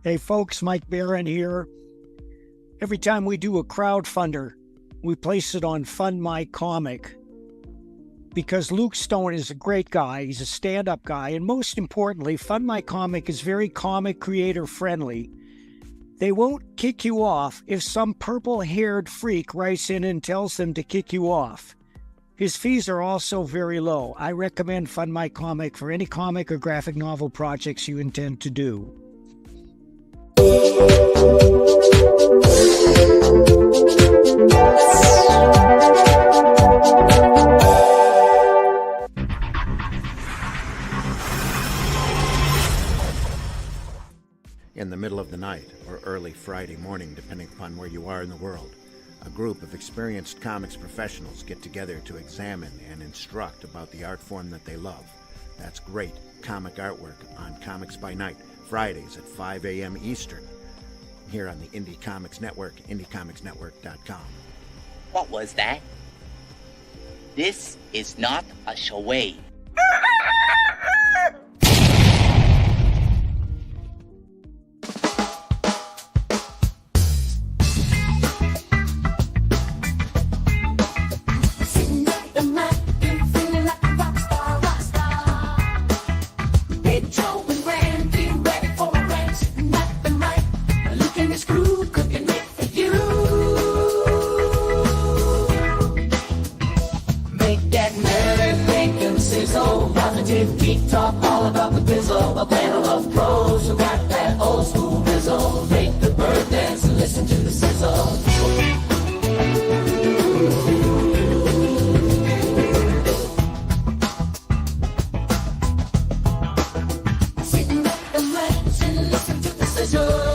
Hey folks, Mike Barron here. Every time we do a crowdfunder, we place it on Fund My Comic because Luke Stone is a great guy. He's a stand-up guy. And most importantly, Fund My Comic is very comic creator friendly. They won't kick you off if some purple-haired freak writes in and tells them to kick you off. His fees are also very low. I recommend Fund My Comic for any comic or graphic novel projects you intend to do. In the middle of the night or early Friday morning, depending upon where you are in the world, a group of experienced comics professionals get together to examine and instruct about the art form that they love. That's great comic artwork on Comics by Night, Fridays at 5 a.m. Eastern, here on the Indie Comics Network, indiecomicsnetwork.com. What was that? This is not a charade. Geek talk all about the bizzle, a panel of pros who got that old school bizzle. Make the bird dance and listen to the sizzle. Sitting back and relax and listen to the sizzle.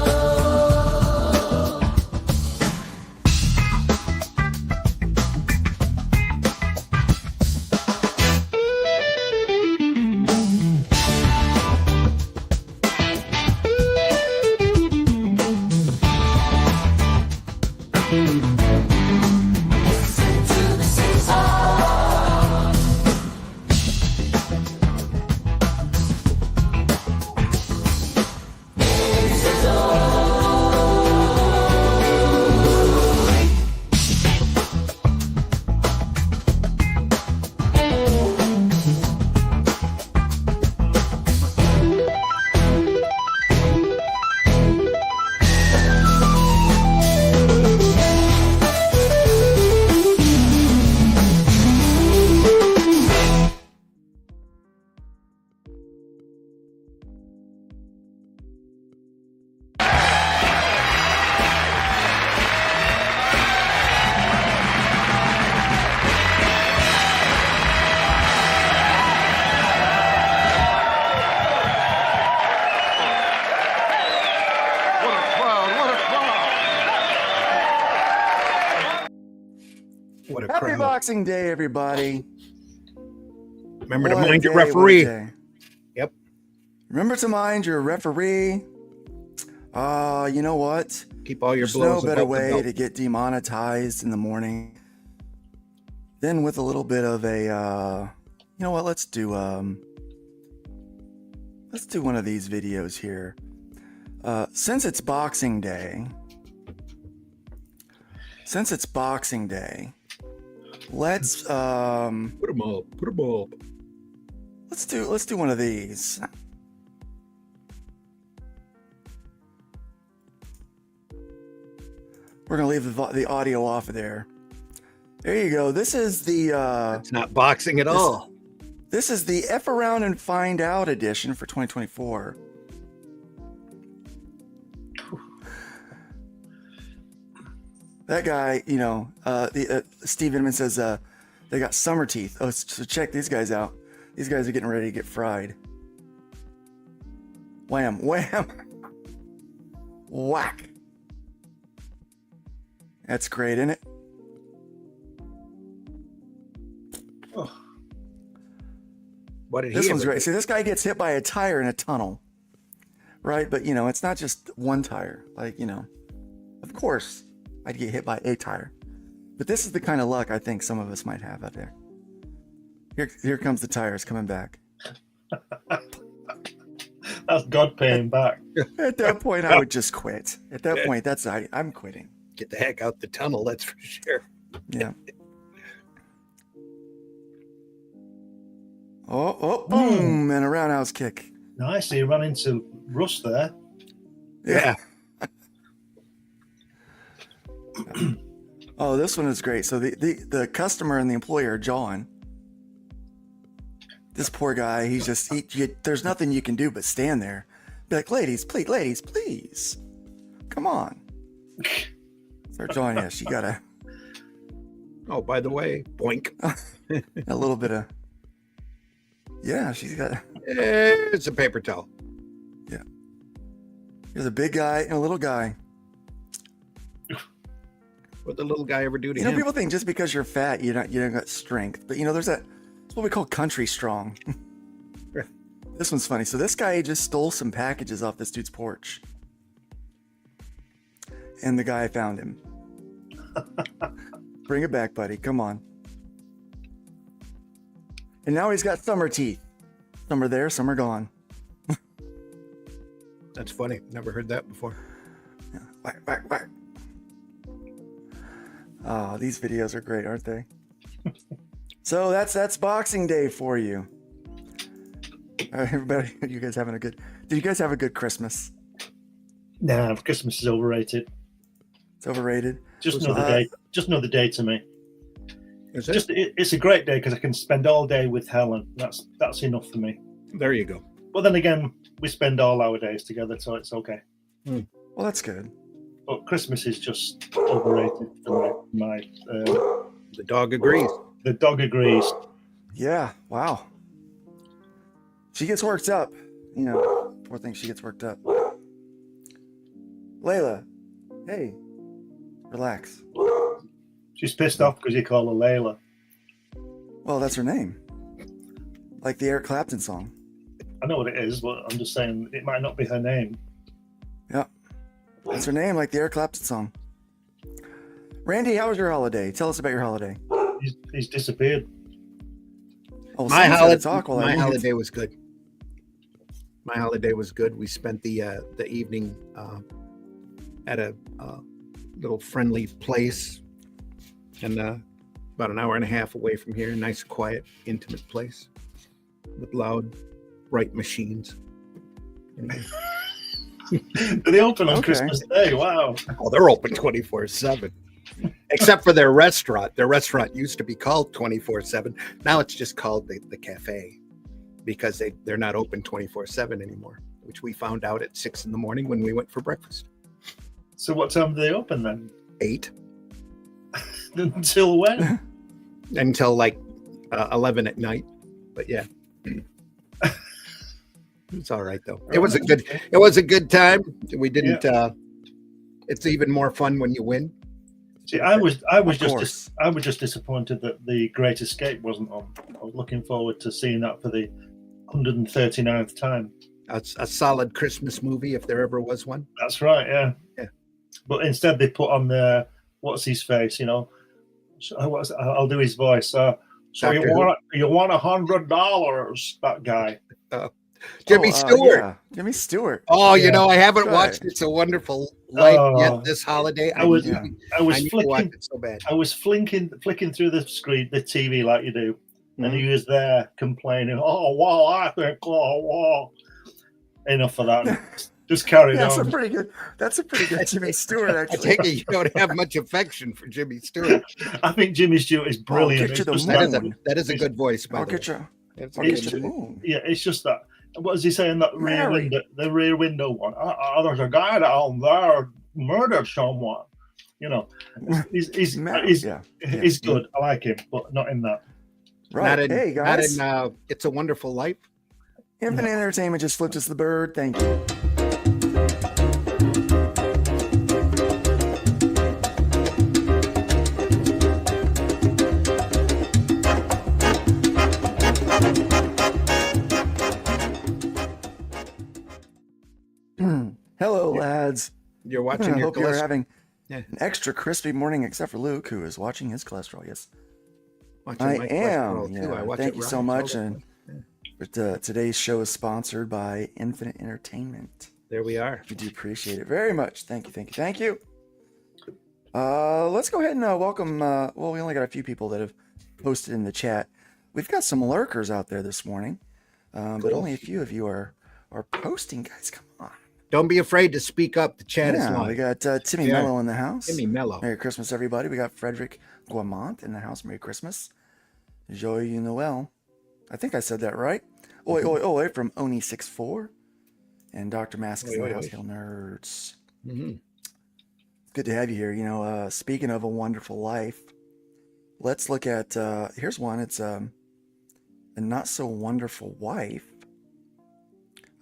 Happy Boxing Day, everybody. Remember to mind your referee. Yep. Remember to mind your referee. You know what? Keep all your There's blows. no better way to get demonetized in the morning than with a little bit of a, you know what? Let's do one of these videos here. Since it's Boxing Day, let's put them up. Let's do one of these. We're gonna leave the audio off of there. There you go. This is the it's not boxing at all. This is the F Around and Find Out edition for 2024. That guy, you know, Steve Inman says they got summer teeth. Oh, so check these guys out. These guys are getting ready to get fried. Wham, wham, whack. That's great, isn't it? Oh. What did This he one's ever great. do? See, this guy gets hit by a tire in a tunnel, right? But, you know, it's not just one tire. Like, you know, of course, I'd get hit by a tire. But this is the kind of luck I think some of us might have out there. Here comes the tires coming back. That That's God paying back. At that point, I would just quit. At that point, I'm quitting. Get the heck out the tunnel, that's for sure. Yeah. Boom, and a roundhouse kick. Nice. He ran into Russ there. Yeah. Oh, this one is great. So the customer and the employer are jawing. This poor guy, he's just, there's nothing you can do but stand there. Be like, ladies, please. Come on. Start jawing. Yes, you gotta. Oh, by the way, boink. A little bit of. Yeah, she's got. It's a paper towel. Yeah. There's a big guy and a little guy. What the little guy ever do to You know, him? people think just because you're fat, you don't got strength. But there's that. It's what we call country strong. This one's funny. So this guy just stole some packages off this dude's porch, and the guy found him. Bring it back, buddy. Come on. And now he's got summer teeth. Some are there, some are gone. That's funny. Never heard that before. Yeah. Whack. Oh, these videos are great, aren't they? So that's Boxing Day for you. All right, everybody, did you guys have a good Christmas? Nah, Christmas is overrated. It's overrated. Just another day. Just another day to me. Is it? It's a great day because I can spend all day with Helen. That's enough for me. There you go. But then again, we spend all our days together, so it's okay. Well, that's good. But Christmas is just overrated for my The dog agrees. the dog agrees. Yeah. Wow. She gets worked up. Poor thing. She gets worked up. Layla, hey, relax. She's pissed off because you call her Layla. Well, that's her name. Like the Eric Clapton song. I know what it is, but I'm just saying it might not be her name. Yeah. That's her name, like the Eric Clapton song. Randy, how was your holiday? Tell us about your holiday. He's disappeared. Oh, My holiday was good. My holiday was good. We spent the evening at a little friendly place, and about an hour and a half away from here. Nice, quiet, intimate place with loud, bright machines. Do they open on Christmas Day? Wow. Oh, they're open 24/7. Except for their restaurant. Their restaurant used to be called 24/7. Now it's just called the cafe, because they're not open 24/7 anymore, which we found out at 6 a.m. when we went for breakfast. So what time do they open then? 8 Until when? until like 11 at night. But yeah, it's all right though. It was a good time. We didn't. It's even more fun when you win. See, I was just disappointed that The Great Escape wasn't on. I was looking forward to seeing that for the 139th time. It's a solid Christmas movie if there ever was one. That's right, yeah. Yeah. But instead they put on the what's his face, I'll do his voice. So Doctor you want $100? That guy. Jimmy Stewart. Yeah. Jimmy Stewart. Oh, Yeah. I haven't Right. watched It's a Wonderful Life yet this holiday. I was need to watch it so bad. I was flicking through the screen, the TV like you do, and he was there complaining. Oh wow, I think wow. Enough of that. Just carry That's on. a pretty good Jimmy Stewart, I actually. take it you don't have much affection for Jimmy Stewart. I think Jimmy Stewart is brilliant. get you It's the just moon. That is a good voice, by I'll the way. get you. It's I'll good. get you the moon. Yeah, it's just that. What does he say in that rear Mary. window? The rear window one. There's a guy down there murdered someone. He's Yeah. good. I like him, but not in that. Right. Hey, guys. Not in It's a Wonderful Life. Infinite Entertainment just flipped us the bird. Thank you. Hello, lads. You're I watching your hope you're cholesterol. having Yeah. an extra crispy morning, except for Luke, who is watching his cholesterol. Yes, Watching I my am. cholesterol, too. Yeah. I watch Thank it you so rise much. all the And time. But today's show is sponsored by Infinite Entertainment. There we are. We do appreciate it very much. Thank you, thank you, thank you. Let's go ahead and welcome. Well, we only got a few people that have posted in the chat. We've got some lurkers out there this morning, but only a few of you are posting. Guys, come on. Don't be afraid to speak up. The chat is Yeah, live. we got Timmy Yeah. Mello in the house. Timmy Mello. Merry Christmas, everybody. We got Frederick Guamont in the house. Merry Christmas. Joyeux Noël. I think I said that right. Oi, oi, oi from Oni64. And Dr. Mask is in Oi, the oi, house. oi. Hail nerds. Mm-hmm. Good to have you here. You know, speaking of a wonderful life, let's look at, here's one. It's a not so wonderful wife.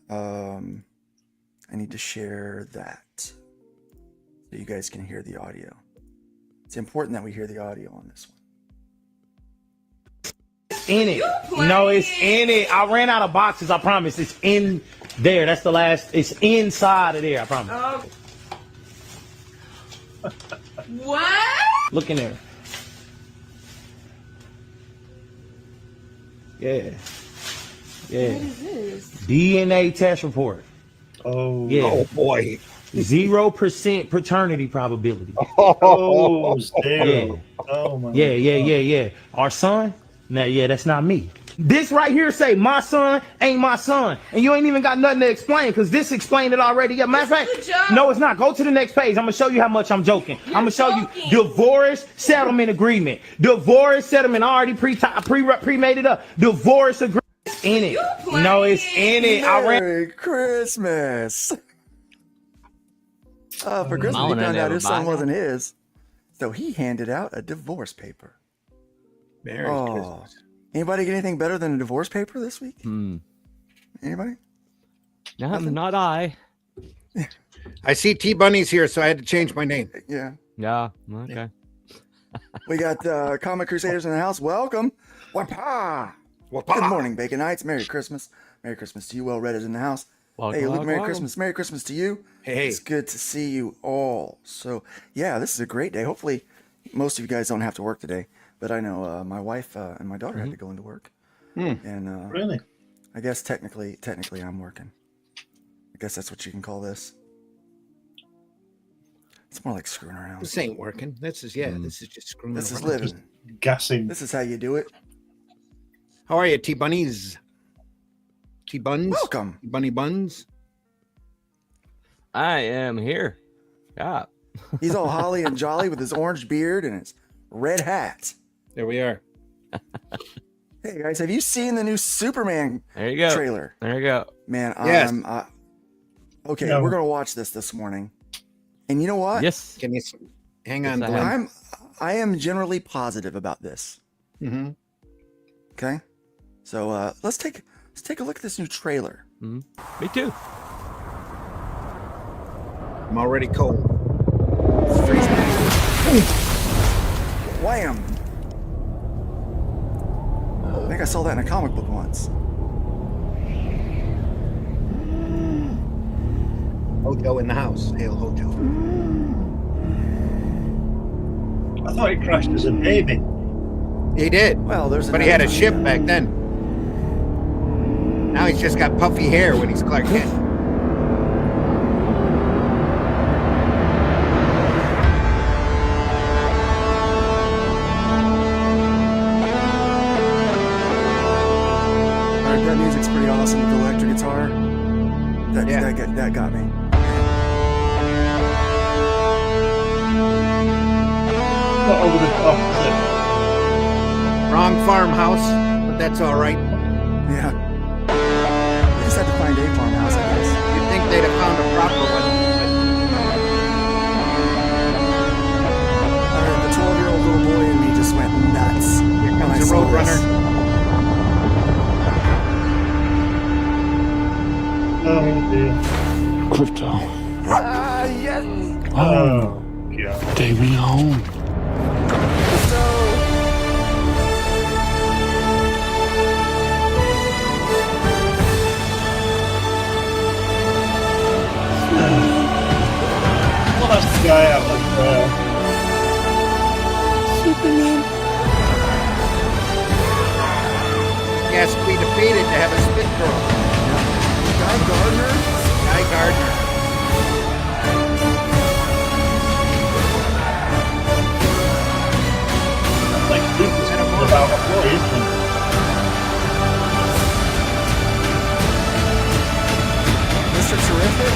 I need to share that so you guys can hear the audio. It's important that we hear the audio on this one. In it. No, it's in it. I ran out of boxes, I promise. It's in there. That's the last. It's inside of there, I promise. What? Look in there. Yeah. Yeah. What is this? DNA test report. Oh, Yeah. Oh boy. 0% paternity probability. oh, zero. Yeah. Oh my. Yeah. Our son? Nah, yeah, that's not me. This right here say my son ain't my son. And you ain't even got nothing to explain because this explained it already. Yeah, matter of fact, It's a joke. no, it's not. Go to the next page. I'm going to show you how much I'm joking. I'm going to show joking. you divorce settlement agreement. Divorce settlement. I already pre-made it up. Divorce agreement. In it. No, it's in it. I ran. Merry Christmas. For Christmas, he Morning, found out his son everybody. wasn't his. So he handed out a divorce paper. Merry Oh. Christmas. Anybody get anything better than a divorce paper this week? Anybody? Not I. I see T Bunny's here, so I had to change my name. Yeah. Yeah. Okay. We got Comic Crusaders in the house. Welcome. Wapa. Wapa. Good morning, Bacon Nights. Merry Christmas. Merry Christmas to you. Well read in the house. Welcome, Hey, Luke, Merry welcome. Christmas. Merry Christmas to you. Hey. It's good to see you all. So, yeah, this is a great day. Hopefully, most of you guys don't have to work today. But I know my wife and my daughter had to go into work. And Really? I guess technically I'm working. I guess that's what you can call this. It's more like screwing around. This ain't working. This is This is just screwing. This is around. living. Gassing. This is how you do it. How are you, T Bunnies? T Buns? Welcome. Bunny Buns? I am here. Yeah. He's all holly and jolly with his orange beard and his red hat. There we are. Hey guys, have you seen the new Superman There you go. trailer? There you go. Man, Yes. okay, No. we're gonna watch this morning. And you know what? Yes. Can you hang on, Yes, I Glenn? I am generally positive about this. Mm-hmm. Okay, so let's take a look at this new trailer. Me too. I'm already cold. Wham! I think I saw that in a comic book once. Hojo in the house. Hail Hojo. I thought he crashed as a baby. He did. Well, there's But he had a another ship time. back then. Now he's just got puffy hair when he's Clark Kent. All right, that music's pretty awesome with the electric guitar. Yeah. That got me. Not over the top, is it? Wrong farmhouse, but that's all right. Yeah. We just had to find a farmhouse, I guess. You'd think they'd have found a proper one. All right, the 12-year-old little boy in me just went nuts. Here when I comes the saw Roadrunner. this. Oh dear. Crypto. Yes. Oh god. Take me home. Blast the guy out like that. has to be defeated to have a spit throw. Guy Gardner? Guy Gardner. Like this is about a boy, isn't it? Mr. Terrific?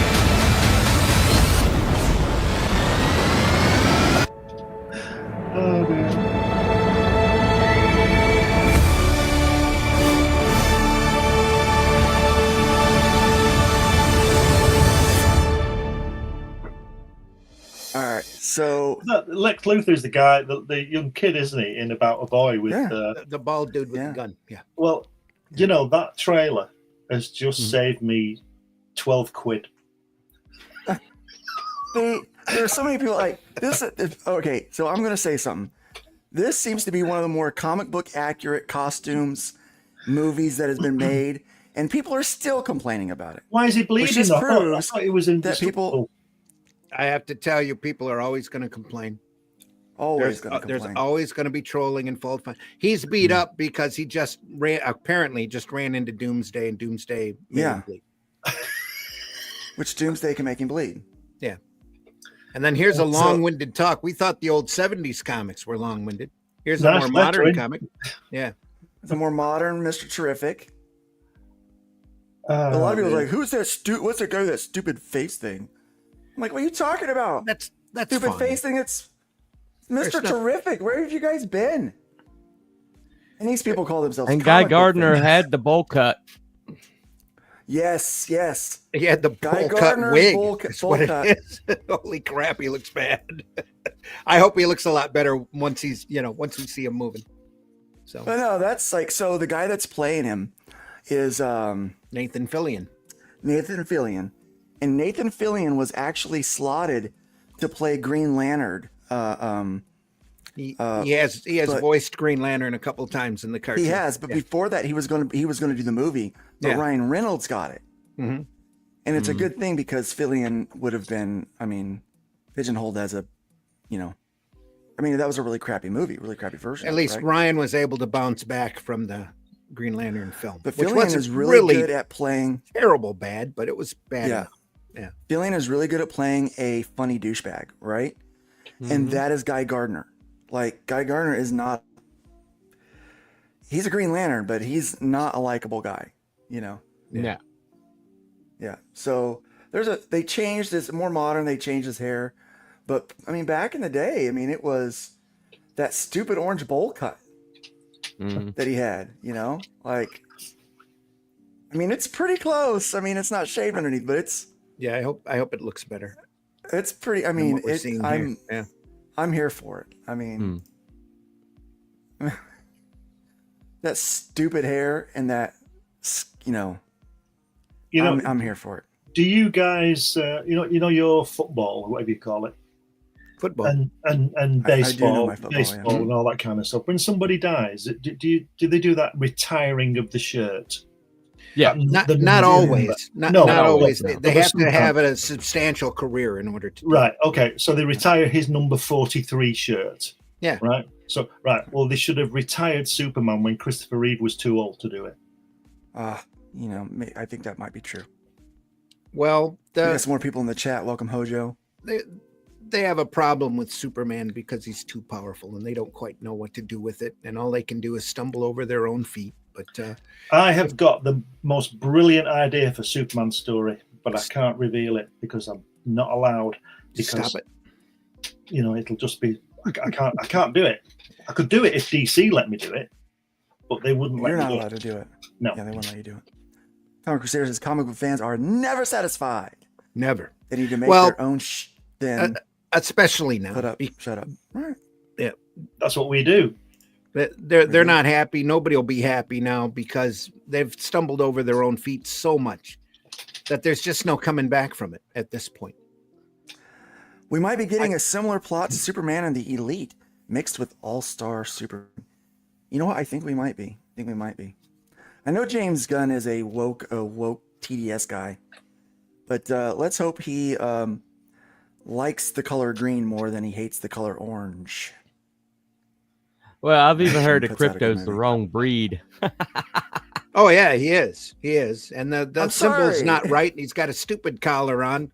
Oh dear. All right, so Lex Luthor's the guy, the young kid, isn't he? In About a Boy with Yeah. The bald dude with Yeah. the gun. Yeah. well, you know, that trailer has just saved me 12 quid. there's so many people like this. Okay, so I'm gonna say something. This seems to be one of the more comic book accurate costumes movies that has been made, and people are still complaining about it. Why is he Which bleeding? just I proves thought he was in that people I have to tell you, people are always going to complain. always going to There's complain. always going to be trolling and fault find. He's beat up because he just apparently ran into Doomsday, and Doomsday made him bleed. Which Doomsday can make him bleed. Yeah. And then here's a long-winded talk. We thought the old 70s comics were long-winded. Here's a more modern comic. Yeah. It's a more modern Mr. Terrific. A lot of people are like, who's that what's that guy with that stupid face thing? I'm like, what are you talking about? That's stupid fine. face thing. It's Mr. Terrific. Where have you guys been? And these people call themselves. And Guy comic book Gardner fans. had the bowl cut. Yes, yes. He had the Guy bowl cut Gardner's wig. bowl That's bowl what cut. it is. Holy crap, he looks bad. I hope he looks a lot better once once we see him moving. So But no, that's like, so the guy that's playing him is Nathan Fillion. Nathan Fillion. And Nathan Fillion was actually slotted to play Green Lantern. He has but- voiced Green Lantern a couple times in the cartoon. He has, but before that, he was going to do the movie. But Yeah. Ryan Reynolds got it, Mhm. and it's a good thing because Fillion would have been, pigeonholed as a, that was a really crappy movie, really crappy version. At of it, least right? Ryan was able to bounce back from the Green Lantern film. But which Fillion wasn't is really good at playing. terrible bad, but it was bad. Yeah. enough. Yeah. Fillion is really good at playing a funny douchebag, right? And that is Guy Gardner. Like, Guy Gardner is not. He's a Green Lantern, but he's not a likable guy. Yeah. Yeah. So they changed this more modern. They changed his hair, but back in the day, it was that stupid orange bowl cut that he had. It's pretty close. It's not shaved underneath, but it's. Yeah, I hope it looks better. It's pretty. than what we're seeing here. I'm here for it. That stupid hair and that, I'm here for it. Do you guys, your football, whatever you call it, football and I do know baseball, my football, and all that kind of stuff? When somebody dies, do they do that retiring of the shirt? Yeah, not always. Not always. No. They have to have a substantial career in order to. Right. Okay. So they retire his number 43 shirt. Yeah. Right. So well, they should have retired Superman when Christopher Reeve was too old to do it. I think that might be true. Well, We got some more people in the chat. Welcome, Hojo. they have a problem with Superman because he's too powerful and they don't quite know what to do with it, and all they can do is stumble over their own feet. But I have got the most brilliant idea for Superman story, but I can't reveal it because I'm not allowed. Because, stop it. It'll just be I can't do it. I could do it if DC let me do it, but they wouldn't let You're me not do allowed it. to do it. No. Yeah, they wouldn't let you do it. Comic Crusaders says comic book fans are never satisfied. Never. They need to make Well, their own then especially now. Put up. Shut up. Right. Yeah. That's what we do. They're not happy. Nobody will be happy now because they've stumbled over their own feet so much that there's just no coming back from it at this point. We might be getting a similar plot to Superman and the Elite mixed with All-Star Super. You know what? I think we might be. I know James Gunn is a woke TDS guy, but let's hope he likes the color green more than he hates the color orange. Well, I've even heard that Puts out a good Crypto's the movie. wrong breed. Oh yeah, he is. He is, and the I'm symbol's sorry. not right. And he's got a stupid collar on.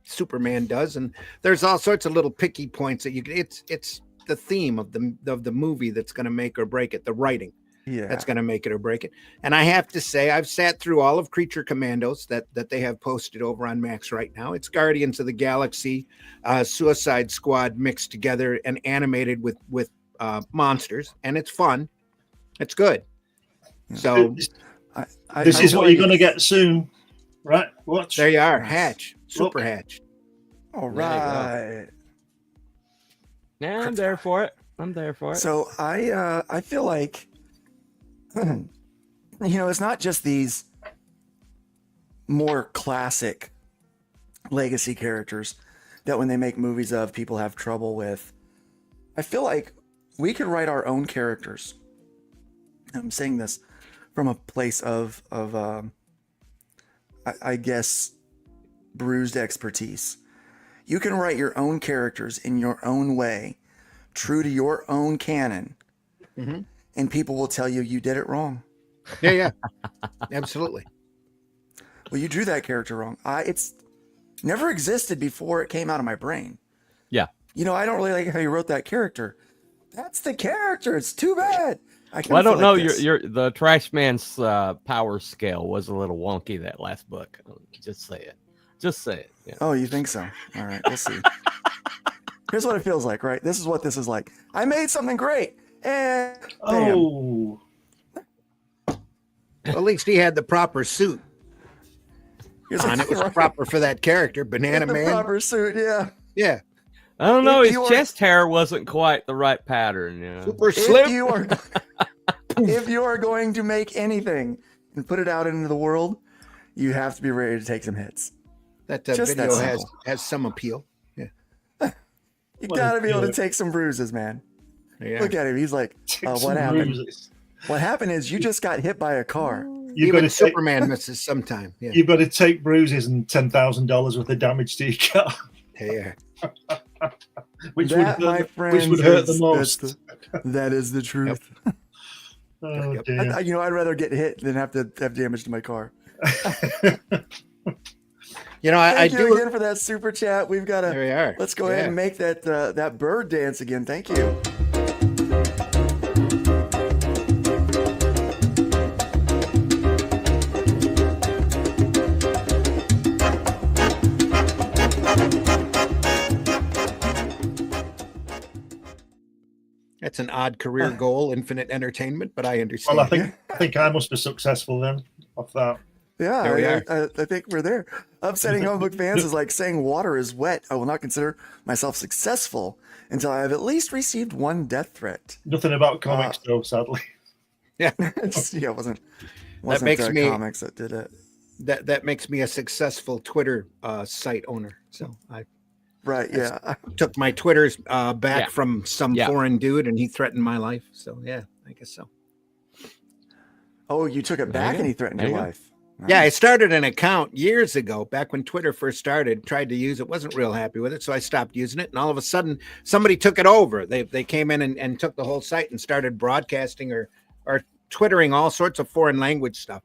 Superman does, and there's all sorts of little picky points that you can. It's the theme of the movie that's going to make or break it. The writing. Yeah. That's going to make it or break it. And I have to say, I've sat through all of Creature Commandos that they have posted over on Max right now. It's Guardians of the Galaxy, Suicide Squad mixed together and animated with monsters, and it's fun. It's good. So This is what you're going to get soon, right? Watch. there you are, Hatch, Super Look. Hatch. All There you go. right. Yeah, I'm there for it. I'm there for it. So I feel like, it's not just these more classic legacy characters that when they make movies of, people have trouble with. I feel like we could write our own characters. I'm saying this from a place of I guess, bruised expertise. You can write your own characters in your own way, true to your own canon, and people will tell you did it wrong. Yeah, absolutely. Well, you drew that character wrong. It's never existed before it came out of my brain. Yeah. I don't really like how you wrote that character. That's the character. It's too bad. Well, I don't know. Like The Trash Man's power scale was a little wonky that last book. Just say it. Just say it. Yeah. Oh, you think so? All right, we'll see. Here's what it feels like, right? This is what this is like. I made something great, and bam. Oh, Well, at least he had the proper suit Here's on. It was proper for that character, Banana the Man. proper suit. Yeah. Yeah, I don't know. If His you are- chest hair wasn't quite the right pattern. Yeah. super slim. If you are going to make anything and put it out into the world, you have to be ready to take some hits. That Just video that has simple. some appeal. Yeah, You What got to a be able to kid. take some bruises, man. yeah. Look at him. He's like, take what some happened? bruises. What happened is you just got hit by a car. You've got Even to take, Superman misses sometime. Yeah, you've got to take bruises and $10,000 worth of damage to your car, yeah. which That, would my hurt, friends, which would hurt the is- most. that is the truth. Oh Yep. dear. I'd rather get hit than have to have damage to my car. You know, I Thank you do. again for that super chat. We've got There to. we are. Let's go ahead and make that bird dance again. Thank you. That's an odd career goal, infinite entertainment, but I understand. Well, I think I must be successful then off that. Yeah, There we are. I think we're there. Upsetting comic book fans is like saying water is wet. I will not consider myself successful until I have at least received one death threat. Nothing about comics, though, sadly. Yeah, It wasn't makes me- comics that did it. that makes me a successful Twitter site owner. So I Right, yeah. took my Twitters back Yeah. from some Yeah. foreign dude, and he threatened my life. So yeah, I guess so. Oh, you took it There you back go. and he threatened There your you go. life. Yeah, I Nice. started an account years ago, back when Twitter first started. Tried to use it, wasn't real happy with it, so I stopped using it. And all of a sudden, somebody took it over. They came in and took the whole site and started broadcasting or twittering all sorts of foreign language stuff.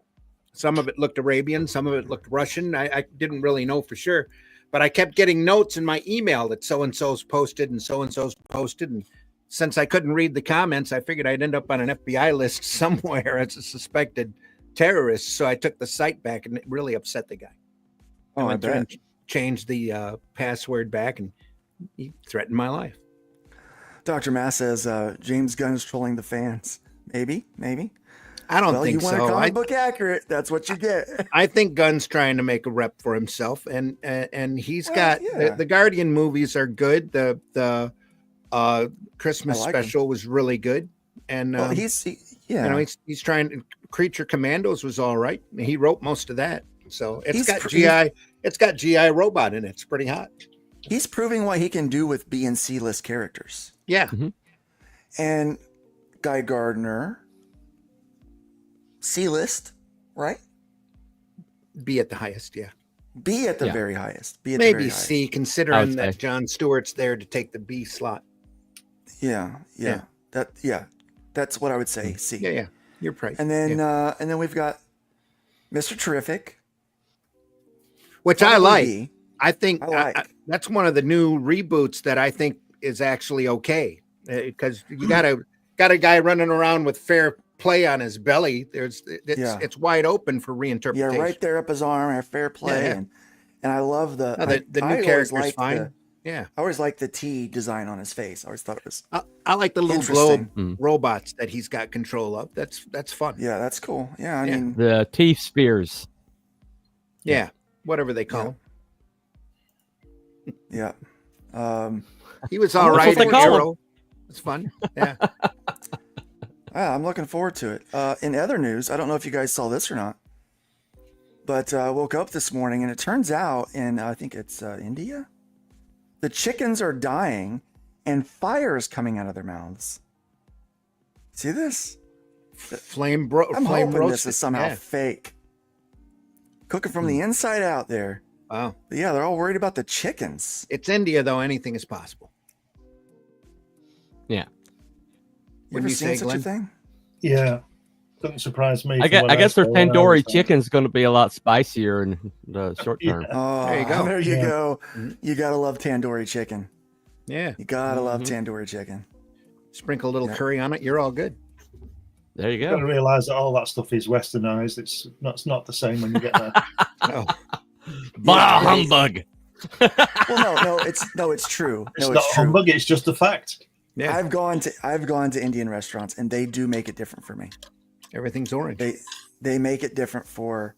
Some of it looked Arabian, some of it looked Russian. I didn't really know for sure, but I kept getting notes in my email that so and so's posted and so and so's posted. And since I couldn't read the comments, I figured I'd end up on an FBI list somewhere as a suspected terrorist. So I took the site back, and it really upset the guy. I Oh, I went through and bet. changed the password back, and he threatened my life. Dr. Mass says James Gunn's trolling the fans. Maybe. I don't Well, think you want so. a comic book accurate. That's what you get. I think Gunn's trying to make a rep for himself, and he's Well, got yeah. the Guardian movies are good. The Christmas I like 'em. special was really good, and Well, yeah. he's trying to. Creature Commandos was all right. He wrote most of that, so He's got pr- GI. It's got GI Robot in it. It's pretty hot. He's proving what he can do with B and C list characters. Yeah, And Guy Gardner, C list, right? B at the highest. Yeah, B at the Yeah. very highest. B at the very maybe highest. C, I would considering say. that John Stewart's there to take the B slot. Yeah. Yeah. That's what I would say. C. Yeah, you're right. And then Yeah. and then we've got Mr. Terrific, which I Probably like. be. I think I like. that's one of the new reboots that I think is actually okay, because you got a guy running around with fair play on his belly. It's wide open for reinterpretation. Yeah, right there up his arm, fair play, Yeah. and I love the The I new always character's liked fine. Yeah, I always liked the T design on his face. I always thought it was I like the little globe interesting. robots that he's got control of. That's fun. Yeah, that's cool. Yeah, I Yeah. mean, The teeth spears. Yeah, whatever they call him. yeah. He was I'm all looking right forward in to it. Arrow. It's fun. Yeah. I'm looking forward to it. In other news, I don't know if you guys saw this or not, but I woke up this morning and it turns out in, I think it's India, the chickens are dying and fire is coming out of their mouths. See this? I'm flame hoping this roasted. is somehow Yeah. fake. Cooking from the inside out there. Wow. But yeah, they're all worried about the chickens. It's India, though. Anything is possible. Yeah. You ever seen such a thing? Yeah, doesn't surprise me. I guess their tandoori chicken's going to be a lot spicier in the short term. Oh, There you go. There you Yeah. go. You gotta love tandoori chicken. Yeah. You gotta love tandoori chicken. Sprinkle a little Yeah. curry on it. You're all good. There you You've got to go. realise that all that stuff is westernized. It's not the same when you get there. Oh, Bah, humbug. Well, no, it's true. It's No, not it's true. humbug. It's just a fact. yeah. I've gone to Indian restaurants and they do make it different for me. Everything's orange. They make it different for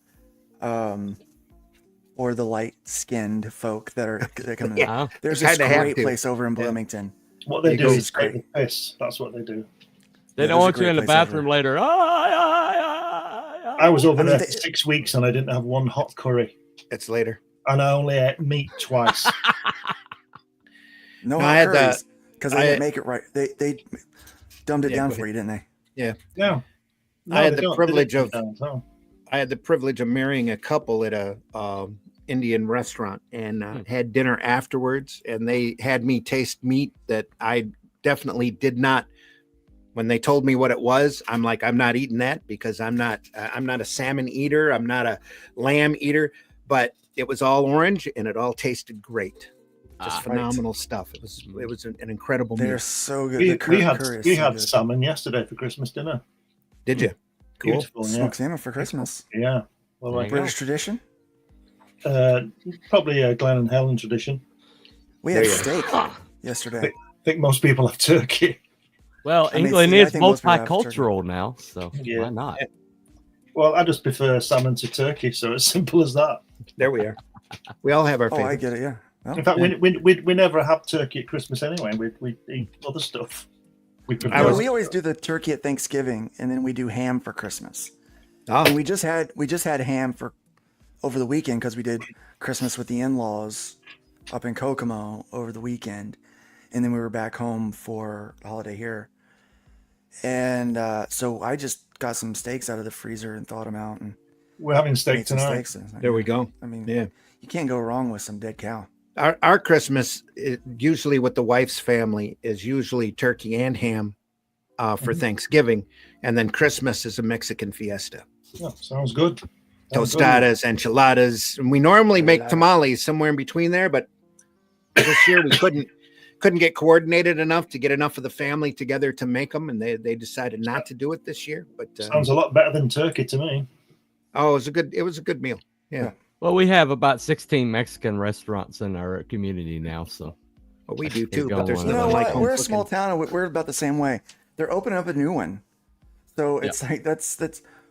or the light-skinned folk that come in. Wow. There's You this kinda have great to. place over in Bloomington. What they It do goes is take the piss. That's what they do. They Yeah, don't there's a want you great in the place over bathroom there. later. I was over I mean, there they- for 6 weeks and I didn't have one hot curry, It's later. and I only ate meat twice. No I hot had the- curries because they I- didn't make it right. They dumbed it Yeah, down go for you, didn't they? Yeah. No, I had they the don't. They privilege don't of- do that, no. I had the privilege of marrying a couple at a Indian restaurant and had dinner afterwards, and they had me taste meat that I definitely did not. When they told me what it was, I'm like, I'm not eating that because I'm not a salmon eater. I'm not a lamb eater, but it was all orange and it all tasted great. Just phenomenal stuff. It was an incredible They're meal. so good. We, The we had curry is we so had good. salmon yesterday for Christmas dinner. Did you? Cool. Beautiful, yeah. Smoked salmon for Christmas. Yeah. Well, There like, you go. British tradition. probably a Glen and Helen tradition. We had There you steak yesterday. I think most people have turkey. Well, I mean, England see, I is think most people have multicultural now, so Yeah. why not? Well, I just prefer salmon to turkey, so it's simple as that. There we are. We all have our Oh, I favorites. get it. Yeah. Well, In fact, we never have turkey at Christmas anyway. We eat other stuff. We I no, was- we always do the turkey at Thanksgiving, and then we do ham for Christmas. Oh, And we just had ham for over the weekend because we did Christmas with the in-laws up in Kokomo over the weekend, and then we were back home for the holiday here. And so I just got some steaks out of the freezer and thawed them out and We're having steak made some tonight. steaks. there we go. I mean, Yeah. you can't go wrong with some dead cow. Our Christmas, usually with the wife's family, is usually turkey and ham for Thanksgiving, and then Christmas is a Mexican fiesta. Yeah, sounds good. Sounds good. Tostadas, enchiladas, and we normally make tamales somewhere in between there, but this year we couldn't get coordinated enough to get enough of the family together to make them, and they decided not to do it this year. But Sounds a lot better than turkey to me. oh, it was a good meal. Yeah. Well, we have about 16 Mexican restaurants in our community now, so Well, we do too, Go but there's on. You know nothing like what? home We're a cooking. small town, and we're about the same way. They're opening up a new one, so it's like that's.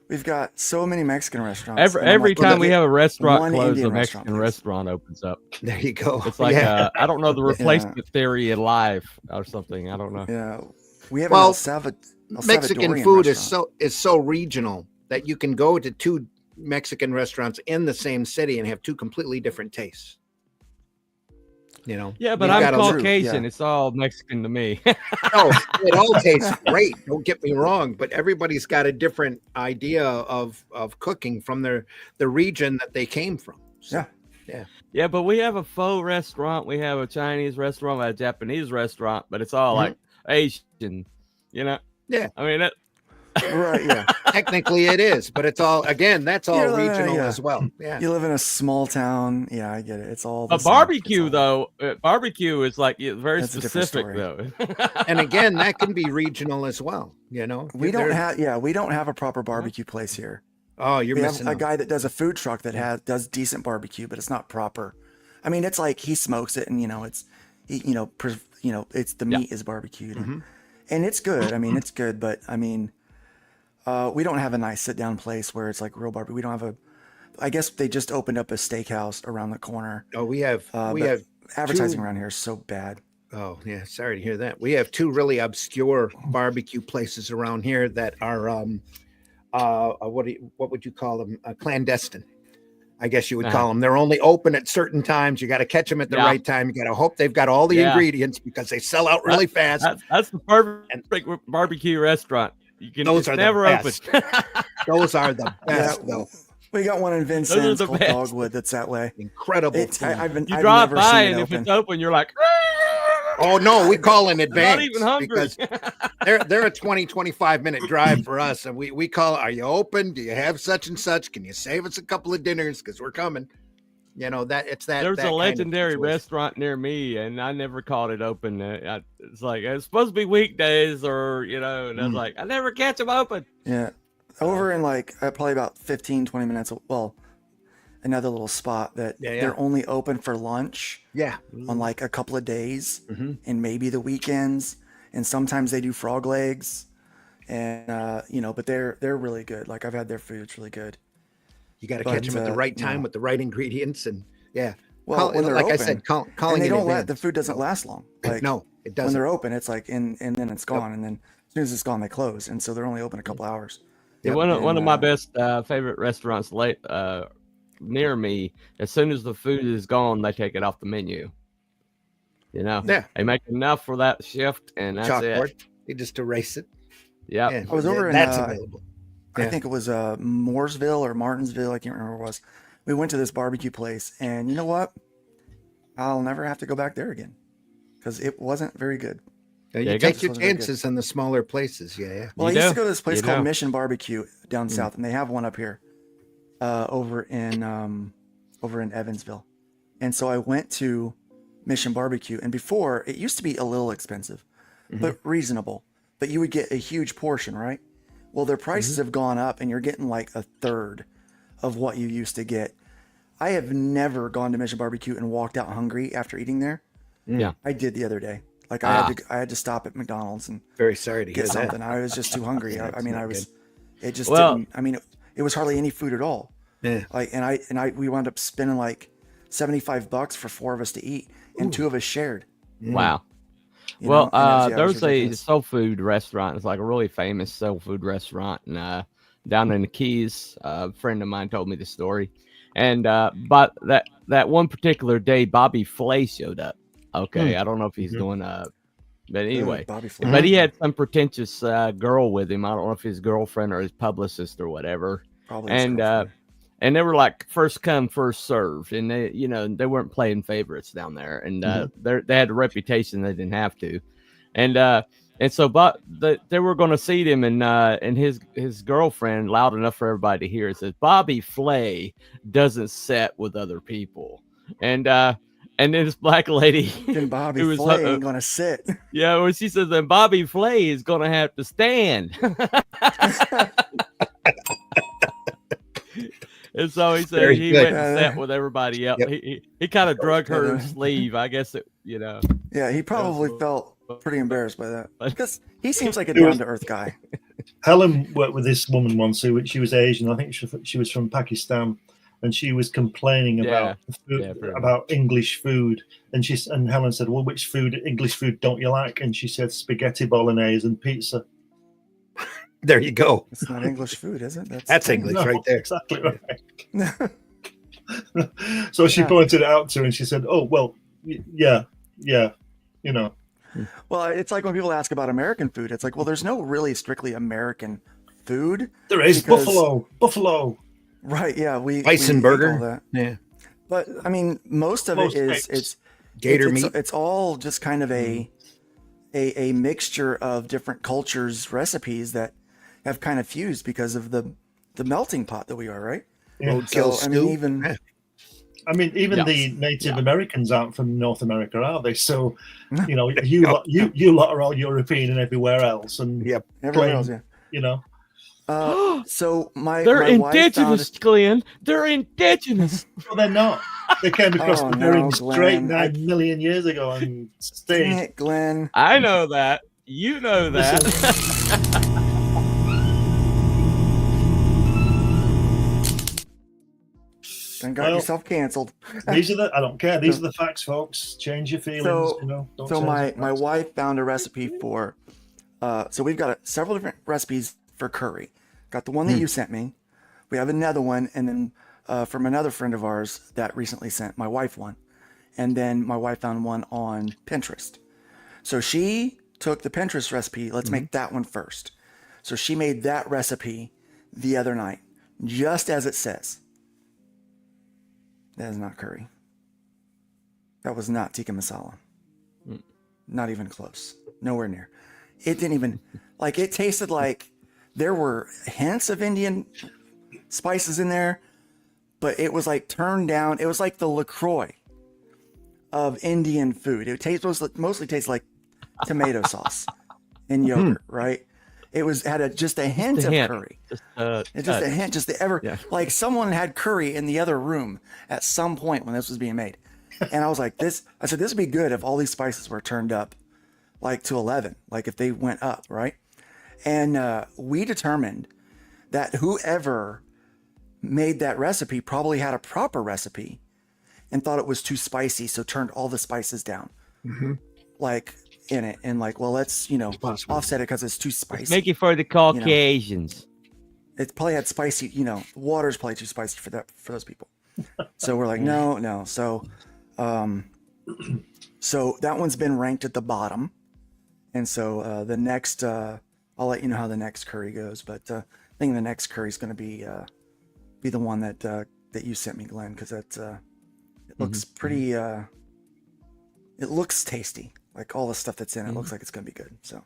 We've got so many Mexican restaurants. and I'm every like, time we have a restaurant one close, Indian a Mexican please. restaurant opens up. There you go. It's like Yeah. I don't know, the replacement theory in life or something. I don't know. Yeah, we have Well, El Mexican Salvadorian food restaurant. is so regional that you can go to two Mexican restaurants in the same city and have two completely different tastes. You know. Yeah, but You've I'm got a little- Caucasian. yeah. It's all Mexican to me. No, it all tastes great. Don't get me wrong, but everybody's got a different idea of cooking from the region that they came from. So, Yeah, but we have a faux restaurant, we have a Chinese restaurant, we have a Japanese restaurant, but it's all like Asian, you know? Yeah. I mean, Right, yeah. Technically it is, but it's all, again, that's all Yeah, regional yeah. as well. Yeah. You live in a small town. Yeah, I get it. It's all the But same. barbecue though, barbecue is like very That's a different specific story. though. And again, that can be regional as well. You know, We There- don't have a proper barbecue place here. Oh, you're We have missing a out. guy that does a food truck that does decent barbecue, but it's not proper. I mean, it's like he smokes it, and it's it's the meat is barbecued, and it's good. I mean, it's good, but I mean, we don't have a nice sit down place where it's like real barbecue. We don't have I guess they just opened up a steakhouse around the corner. Oh, we have But advertising two- around here is so bad. Oh yeah, sorry to hear that. We have two really obscure barbecue places around here that are what would you call them? Clandestine, I guess you would call them. They're only open at certain times. You got to catch them at the right time. You got to hope they've got all the ingredients because they sell out really fast. That's the perfect barbecue restaurant. You can Those are never the open. best. Those are the best, though. We got one in Vincennes the called best. Dogwood that's that way. Incredible. You I've drive never by, seen and it if open. it's open, you're like, Oh no, we call in advance. not even hungry. because they're a 20-25 minute drive for us, and we call, are you open? Do you have such and such? Can you save us a couple of dinners because we're coming? You know that it's that. There's that a kind of legendary situation. restaurant near me, and I never caught it open. It's like it's supposed to be weekdays, or and I was like, I never catch them open. Yeah. Over in like probably about 15, 20 minutes. Well, another little spot that they're only open for lunch. Yeah. On like a couple of days and maybe the weekends. And sometimes they do frog legs and, but they're really good. Like I've had their food. It's really good. You got to catch them at the right time with the right ingredients. And Well, when they're like open, I said, calling and they in don't advance. the food doesn't last long. Like No, it doesn't. when they're open, it's like, and then it's gone. And then as soon as it's gone, they close. And so they're only open a couple hours. Yeah, one of my best favorite restaurants near me, as soon as the food is gone, they take it off the menu. They make enough for that shift, and that's Chalkboard. it. They just erase it. Yeah, I was over in that's available. I think it was Mooresville or Martinsville. I can't remember what it was. We went to this barbecue place, and you know what? I'll never have to go back there again because it wasn't very good. You take your chances in the smaller places. Yeah. Well, I used to go to this place called Mission Barbecue down south, and they have one up here, over in Evansville. And so I went to Mission Barbecue, and before it used to be a little expensive, but reasonable. But you would get a huge portion, right? Well, their prices have gone up, and you're getting like a third of what you used to get. I have never gone to Mission Barbecue and walked out hungry after eating there. Yeah, I did the other day. Like I had to stop at McDonald's and very sorry to get hear something. that. I was just too hungry. I mean, it just Well- didn't. I mean, it was hardly any food at all. Yeah. Like, we wound up spending like $75 for 4 of us to eat, and 2 of us shared. wow. You Well, know, and it was there's a ridiculous. soul food restaurant. It's like a really famous soul food restaurant, and down in the Keys, a friend of mine told me the story. And but that one particular day, Bobby Flay showed up. Okay, I don't know if he's doing but anyway, Bobby Flay. but he had some pretentious girl with him. I don't know if his girlfriend or his publicist or whatever. Probably his And girlfriend. and they were like first come, first served, and they weren't playing favorites down there, and they had a reputation they didn't have to, and so but they were going to seat him, and his girlfriend loud enough for everybody to hear it says Bobby Flay doesn't set with other people, and then this black lady Then Bobby who was, Flay ain't gonna sit. yeah, well, she says then Bobby Flay is going to have to stand. And so he said Very he good. went and sat with everybody else. Yep. He kind of drug her sleeve. I guess Yeah, he probably felt pretty embarrassed by that because he seems like a It was- down to earth guy. Helen worked with this woman once who she was Asian. I think she was from Pakistan, and she was complaining about the food, Yeah, pretty about English food. And Helen said, "Well, which English food don't you like?" And she said, "Spaghetti bolognese and pizza." There you go. It's not English food, is it? That's English No, right there. exactly right. So she pointed it out to her, and she said, "Oh well, yeah, you know." Well, it's like when people ask about American food. It's like, well, there's no really strictly American food. There is because- buffalo. Right? Yeah, we Bison eat burger. all that. Yeah. But I mean, most of Most it is steaks. Gator it's, meat. It's all just kind of a mixture of different cultures' recipes that have kind of fused because of the melting pot that we are, right? Yeah. So, I mean, even the Native Americans aren't from North America, are they? So, you know, you lot are all European and everywhere else, and everywhere else, you know. So they're indigenous, Glenn. They're indigenous. Well, they're not. They came across the Bering Strait Glenn. 9 million years ago and stayed. Dang it, Glenn. I know that. You know that. And got yourself canceled. These are I don't care. These are the facts, folks. Change your feelings. So, you know. Don't so change my wife found a recipe for. So we've got several different recipes for curry. Got the one that you sent me. We have another one, and then from another friend of ours that recently sent my wife one, and then my wife found one on Pinterest. So she took the Pinterest recipe. Let's make that one first. So she made that recipe the other night, just as it says. That is not curry. That was not tikka masala. Not even close. Nowhere near. It didn't even, like, it tasted like there were hints of Indian spices in there, but it was like turned down. It was like the LaCroix of Indian food. It mostly tastes like tomato sauce and yogurt, right? It had just a hint of curry. Just a hint, just the like someone had curry in the other room at some point when this was being made. And I was like, I said, this would be good if all these spices were turned up like to 11, like if they went up, right? And we determined that whoever made that recipe probably had a proper recipe and thought it was too spicy, so turned all the spices down. Like in it, and like, well, let's offset it because it's too spicy. Make it for the Caucasians. It probably had spicy, water's probably too spicy for those people. So we're like, no. So so that one's been ranked at the bottom, and so the next I'll let you know how the next curry goes, but I think the next curry is going to be the one that you sent me, Glenn, because it looks pretty it looks tasty. Like all the stuff that's in it looks like it's going to be good. So,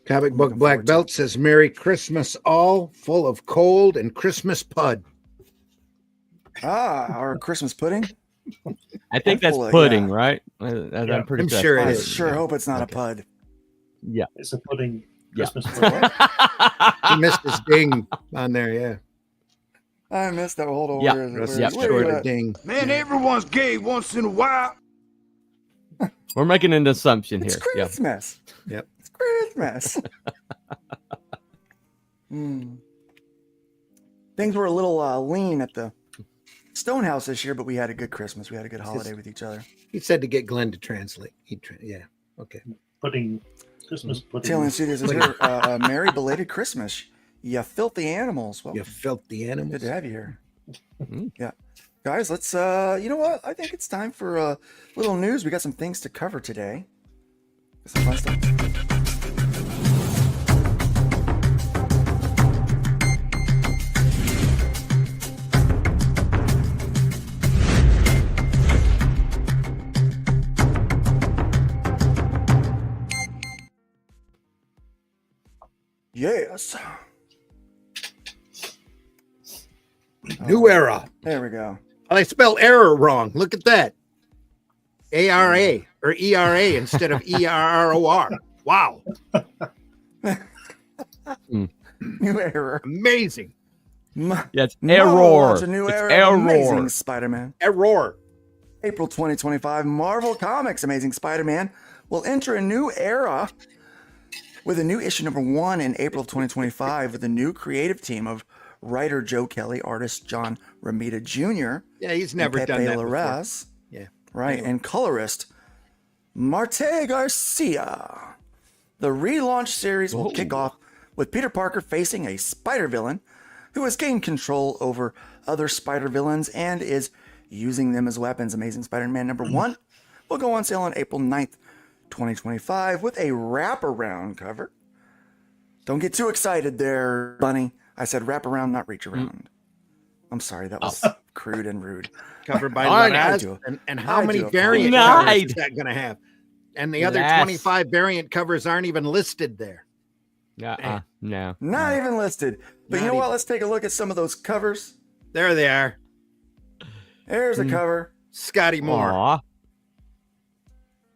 Comic Book Black Belt says, Merry Christmas all, full of cold and Christmas pud. Our Christmas pudding? I think that's pudding, right? I'm pretty sure it is. I sure hope it's not a pud. Yeah. It's a pudding. Christmas pudding. He missed his ding on there, yeah. I missed that. Hold on. Sure ding. Man, everyone's gay once in a while. We're making an assumption here. It's Christmas. Yep. It's Christmas. Things were a little lean at the Stonehouse this year, but we had a good Christmas. We had a good holiday with each other. He said to get Glenn to translate. Okay. Pudding. Christmas pudding. Taylor Studios is here. Merry belated Christmas. You filthy animals. Well, you filthy animals. Good to have you here. Yeah. Guys, let's, you know what? I think it's time for a little news. We got some things to cover today. Some fun stuff. Yes. New era. There we go. I spelled error wrong. Look at that. A-R-A or E-R-A instead of E-R-R-O-R. Wow. New error. Amazing. Yeah, it's error. It's a new era. Error. Amazing Spider-Man. Error. April 2025, Marvel Comics Amazing Spider-Man will enter a new era with a new issue number 1 in April of 2025 with a new creative team of writer Joe Kelly, artist John Romita Jr. Yeah, he's never Pepe done that Larraz, before. Yeah. Right, and colorist Marte Garcia. The relaunch series will kick off with Peter Parker facing a spider villain who has gained control over other spider villains and is using them as weapons. Amazing Spider-Man number 1 will go on sale on April 9th, 2025 with a wraparound cover. Don't get too excited there, Bunny. I said wraparound, not reach around. I'm sorry, that was crude and rude. Covered by Larraz. And how many variant covers is that going to have? And the other 25 variant covers aren't even listed there. No. Not even listed. But you know what? Let's take a look at some of those covers. There they are. There's a cover. Scotty Moore. Aw.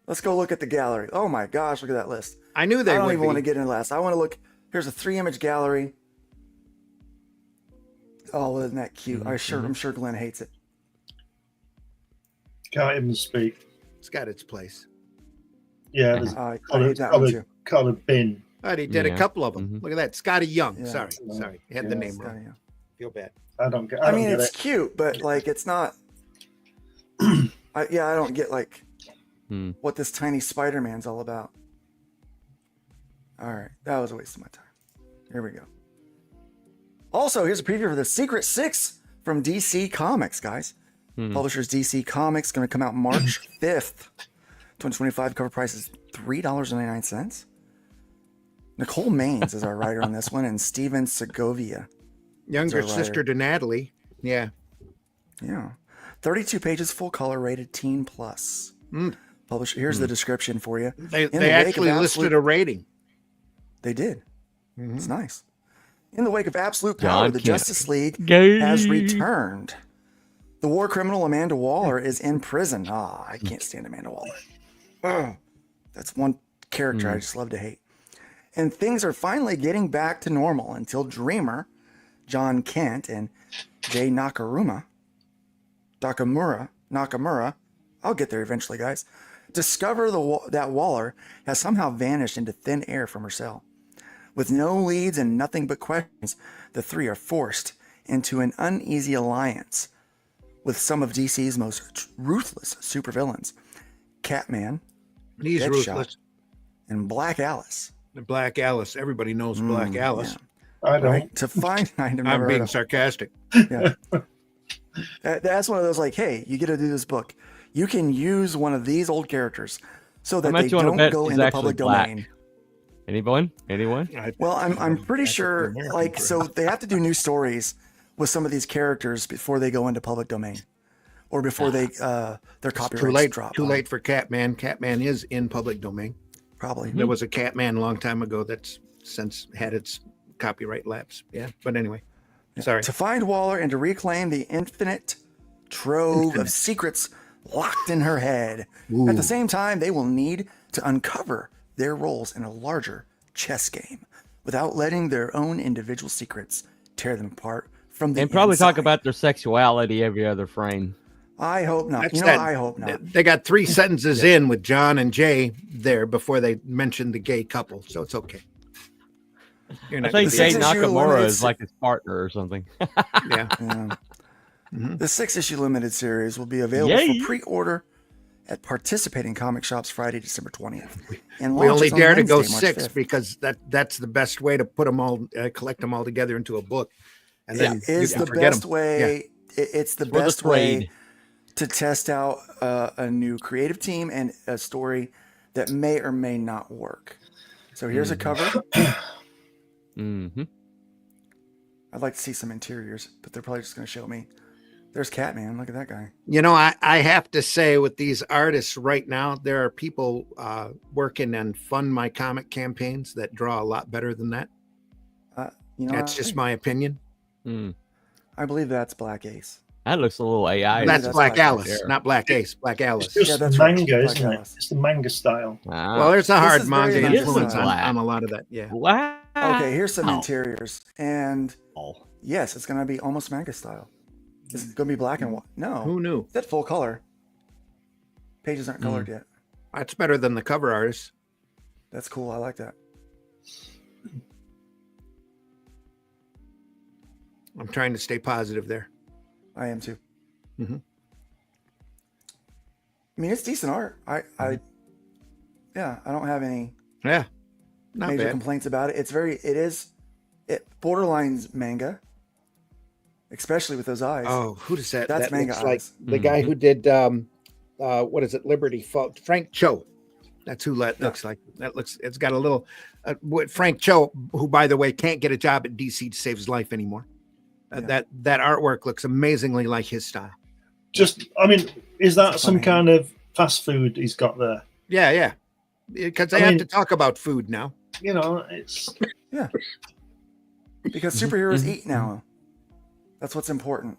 Let's go look at the gallery. Oh my gosh, look at that list. I knew they I don't would even be. want to get into last. I want to look. Here's a 3-image gallery. Oh, isn't that cute? I'm sure Glenn hates it. Can't even speak. It's got its place. Yeah, there's I hate that one too. got a bin. But he did a Yeah. couple of them. Look at that. Scotty Young. Yeah. Sorry. Had the Yeah, name Scotty wrong. Young. Feel bad. I don't get. I I don't mean, get it's it. cute, but like, it's not. I don't get like what this tiny Spider-Man's all about. All right, that was a waste of my time. Here we go. Also, here's a preview for the Secret Six from DC Comics, guys. Publishers DC Comics, going to come out March 5th, 2025. Cover price is $3.99. Nicole Maines is our writer on this one, and Steven Segovia. Younger It's a writer. sister to Natalie. Yeah. Yeah. 32 pages, full color, rated teen plus. Publisher. Here's the description for you. They In the wake of actually listed a rating. They did. It's nice. In the wake of absolute John power, the Kent. Justice League Gay. has returned. The war criminal Amanda Waller is in prison. I can't stand Amanda Waller. Oh, that's one character I just love to hate. And things are finally getting back to normal until Dreamer, John Kent, and Jay Nakamura, I'll get there eventually, guys, discover that Waller has somehow vanished into thin air from her cell. With no leads and nothing but questions, the three are forced into an uneasy alliance with some of DC's most ruthless supervillains, Catman, He's Deadshot, ruthless. and Black Alice. Black Alice. Everybody knows Black Alice. I don't. Right? To find, I've never I'm heard being of- sarcastic. Yeah. That's one of those like, hey, you get to do this book. You can use one of these old characters so that much they you wanna don't bet go he's into actually public black? domain. Anyone? Well, I'm pretty sure, like, so they have to do new stories with some of these characters before they go into public domain, or before they their copyrights Too late. drop. Too late for Catman. Catman is in public domain. Probably. There was a Catman a long time ago that's since had its copyright lapse. Yeah. But anyway, sorry. To find Waller and to reclaim the infinite trove of secrets locked in her head. At the same time, they will need to uncover their roles in a larger chess game without letting their own individual secrets tear them apart from the And probably inside. talk about their sexuality every other frame. I hope not. That's You know, that- I hope not. They got 3 sentences in with John and Jay there before they mentioned the gay couple, so it's okay. You're I not think gonna Jay be- Nakamura is like his partner or something. Yeah. Yeah. The 6-issue limited series will be available Yay. for pre-order at participating comic shops Friday, December 20th. And We only launches on dare to go Wednesday, March 6 5th. because that's the best way to put them all, collect them all together into a book. And It then is you can the forget best 'em. way. It's the For the best way trade. to test out a new creative team and a story that may or may not work. So here's a cover. Mm-hmm. I'd like to see some interiors, but they're probably just going to show me. There's Catman. Look at that guy. You know, I have to say with these artists right now, there are people working on Fund My Comic campaigns that draw a lot better than that. You know, That's just my opinion. I believe that's Black Ace. That looks a little AI. That's that's Black Black Alice, Ace. not Black Ace. Black Alice. It's Yeah, just that's right. manga, Black isn't it? Alice. It's the manga style. Well, there's a hard is manga very influence nice. on a lot of that. Yeah. Wow. Okay, here's some interiors. And Oh. yes, it's going to be almost manga style. It's going to be black and white. No. Who knew? Is that full color? Pages aren't colored yet. That's better than the cover artist. That's cool. I like that. I'm trying to stay positive there. I am too. Mhm. I mean, it's decent art. I don't have any Yeah. Not major bad. complaints about it. It borderlines manga, especially with those eyes. Oh, who does that? That's that manga looks like eyes. the guy who did what is it? Liberty Fall. Frank Cho. That's who that looks like. It's got a little Frank Cho, who by the way can't get a job at DC to save his life anymore. That artwork looks amazingly like his style. I mean, is that That's some funny. kind of fast food he's got there? Yeah. Because they I have mean- to talk about food now. You know, it's Yeah. Because superheroes eat now. That's what's important.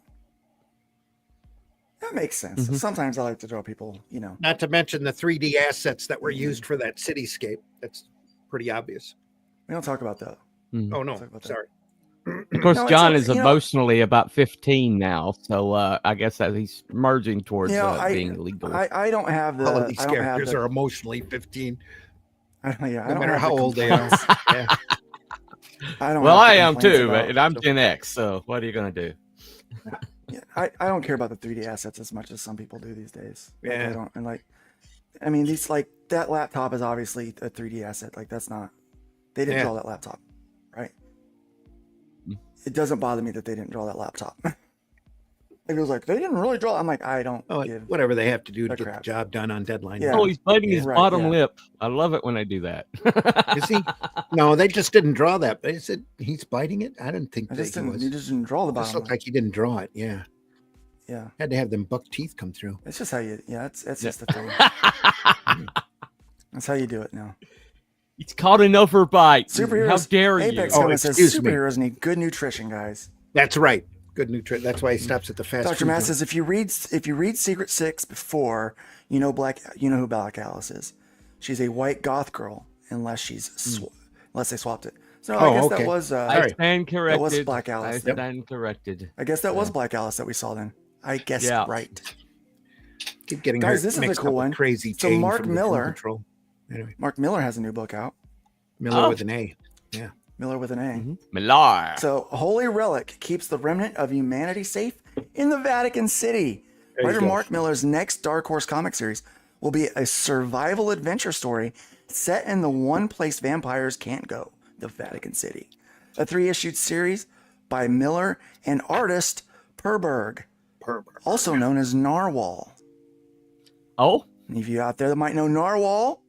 That makes sense. Sometimes I like to draw people, you know. Not to mention the 3D assets that were used for that cityscape. That's pretty obvious. We don't talk about that. Oh, no. Sorry. Of course, No, it's John okay, is you know- emotionally about 15 now, so I guess that he's merging towards You know, being legal. I don't have the. All of these I don't have characters the, are emotionally 15, I no don't matter have how the old they are. complaints. Yeah. I don't. Well, have the I am complaints too, about- and I'm Gen X, so what are you going to do? Yeah, I don't care about the 3D assets as much as some people do these days. Like, Yeah. I don't. And like, I mean, these like that laptop is obviously a 3D asset. Like that's not. They didn't Yeah. draw that laptop, right? It doesn't bother me that they didn't draw that laptop. It was like they didn't really draw. I'm like, I don't Oh, give. whatever they have to do to a get the crap. job done on deadline. Yeah. Oh, he's biting his Right, bottom yeah. lip. I love it when they do that. Is he? No, they just didn't draw that. They said he's biting it. I didn't think I that just he didn't. was. You just didn't draw the Just bottom. looked like he didn't draw it. Yeah, Yeah, had to have them buck teeth come through. it's just how you. Yeah, it's just the thing. That's how you do it now. It's called an overbite. Superheroes. How dare Apex you? Comics says excuse me. superheroes need good nutrition, guys. That's right. Good nutrition. That's why he stops at the fast Dr. food Matt joint. says if you read Secret Six before, you know who Black Alice is. She's a white goth girl unless unless they swapped it. So I guess okay. that was I stand corrected. that was Black Alice. I stand corrected. I guess that was Black Alice that we saw then. I guess Yeah. right. Keep getting Guys, her this is a mixed cool up with one. Crazy So Jane Mark from the Doom Miller- Patrol. Anyway, Mark Miller has a new book out. Miller Oh. with an A. Yeah. Miller with an A. Millar. So Holy Relic keeps the remnant of humanity safe in the Vatican City. There you Writer go. Mark Miller's next Dark Horse comic series will be a survival adventure story set in the one place vampires can't go, the Vatican City. A 3-issued series by Miller and artist Perberg, also known as Narwhal. Oh, Any of you out there that might know Narwhal,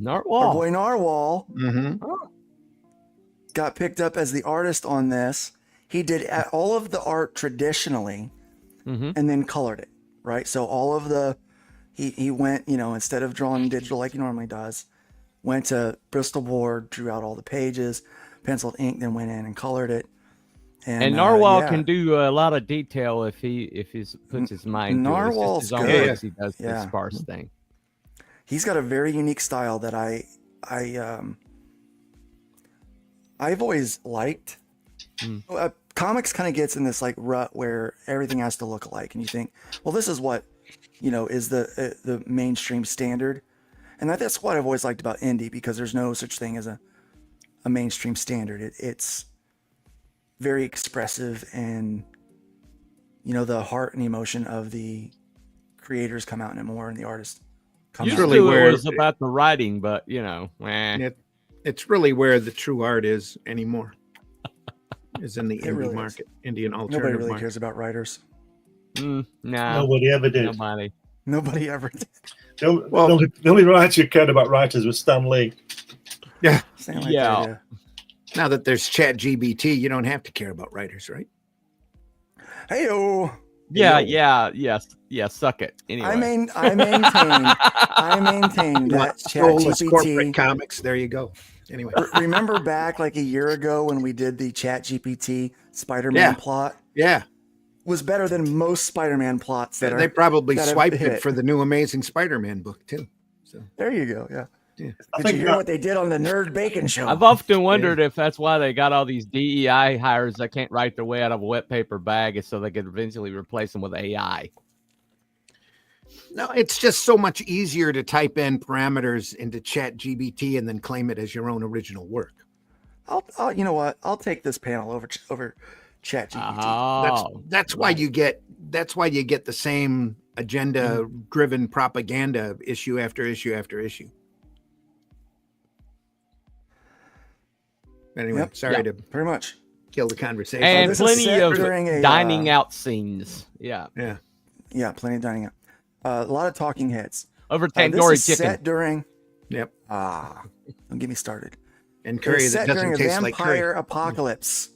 our Narwhal. boy Narwhal Mm-hmm. got picked up as the artist on this. He did all of the art traditionally and then colored it, right? So all of the, he went, instead of drawing digital like he normally does, went to Bristol board, drew out all the pages, penciled ink, then went in and colored it. And Narwhal yeah. can do a lot of detail if he puts his mind to it. It's just Narwhal's his own good. ways he does Yeah. the sparse thing. He's got a very unique style that I've always liked. Comics kind of gets in this like rut where everything has to look alike, and you think, well, this is what is the mainstream standard, and that's what I've always liked about indie, because there's no such thing as a mainstream standard. It's very expressive, and the heart and emotion of the creators come out in it more, and the artists come Used out. really to where- it was about the writing, but It's really where the true art is anymore. Is in the indie really is. market, Indian Nobody alternative really market. cares about writers. nah, Nobody ever did. nobody. Nobody ever did. The only writer who cared about writers was Stan Lee. Yeah. Saying like Yeah. that, yeah. Now that there's Chat GBT, you don't have to care about writers, right? Hey-o. Yeah, suck it. Anyway. I maintain You that want soulless corporate ChatGPT. comics? There you go. Anyway, Remember back like a year ago when we did the ChatGPT Spider-Man Yeah. plot? yeah, Was better than most Spider-Man plots that they probably that have swiped hit. it for the new Amazing Spider-Man book too. So There you go. Yeah. Yeah. Did you hear what they did on the Nerd Bacon show? I've often wondered if that's why they got all these DEI hires that can't write their way out of a wet paper bag, is so they could eventually replace them with AI. no, it's just so much easier to type in parameters into Chat GBT and then claim it as your own original work. I'll you know what? I'll take this panel over ChatGPT. Oh, That's why you get the same agenda driven propaganda issue after issue after issue. Anyway, Yep. sorry Yeah. to Pretty much. kill the conversation. and this is plenty set of during a, dining out scenes. Yeah, yeah. Yeah, plenty of dining out. A lot of talking heads. over This tandoori is chicken. set during. Yep. Don't get me started. And It's curry that set doesn't during a taste like curry. vampire apocalypse.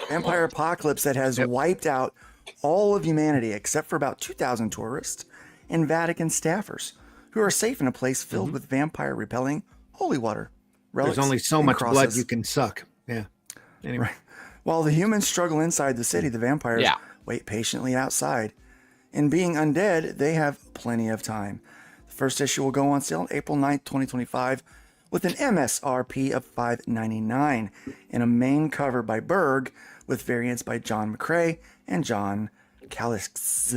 Vampire apocalypse that has wiped out all of humanity except for about 2,000 tourists and Vatican staffers who are safe in a place filled with vampire repelling holy water. There's relics, only so and much blood crosses. you can suck. Anyway. Right. While the humans struggle inside the city, the vampires wait patiently outside. And being undead, they have plenty of time. The first issue will go on sale April 9th, 2025, with an MSRP of $5.99 and a main cover by Berg with variants by John McCrae and John Callis.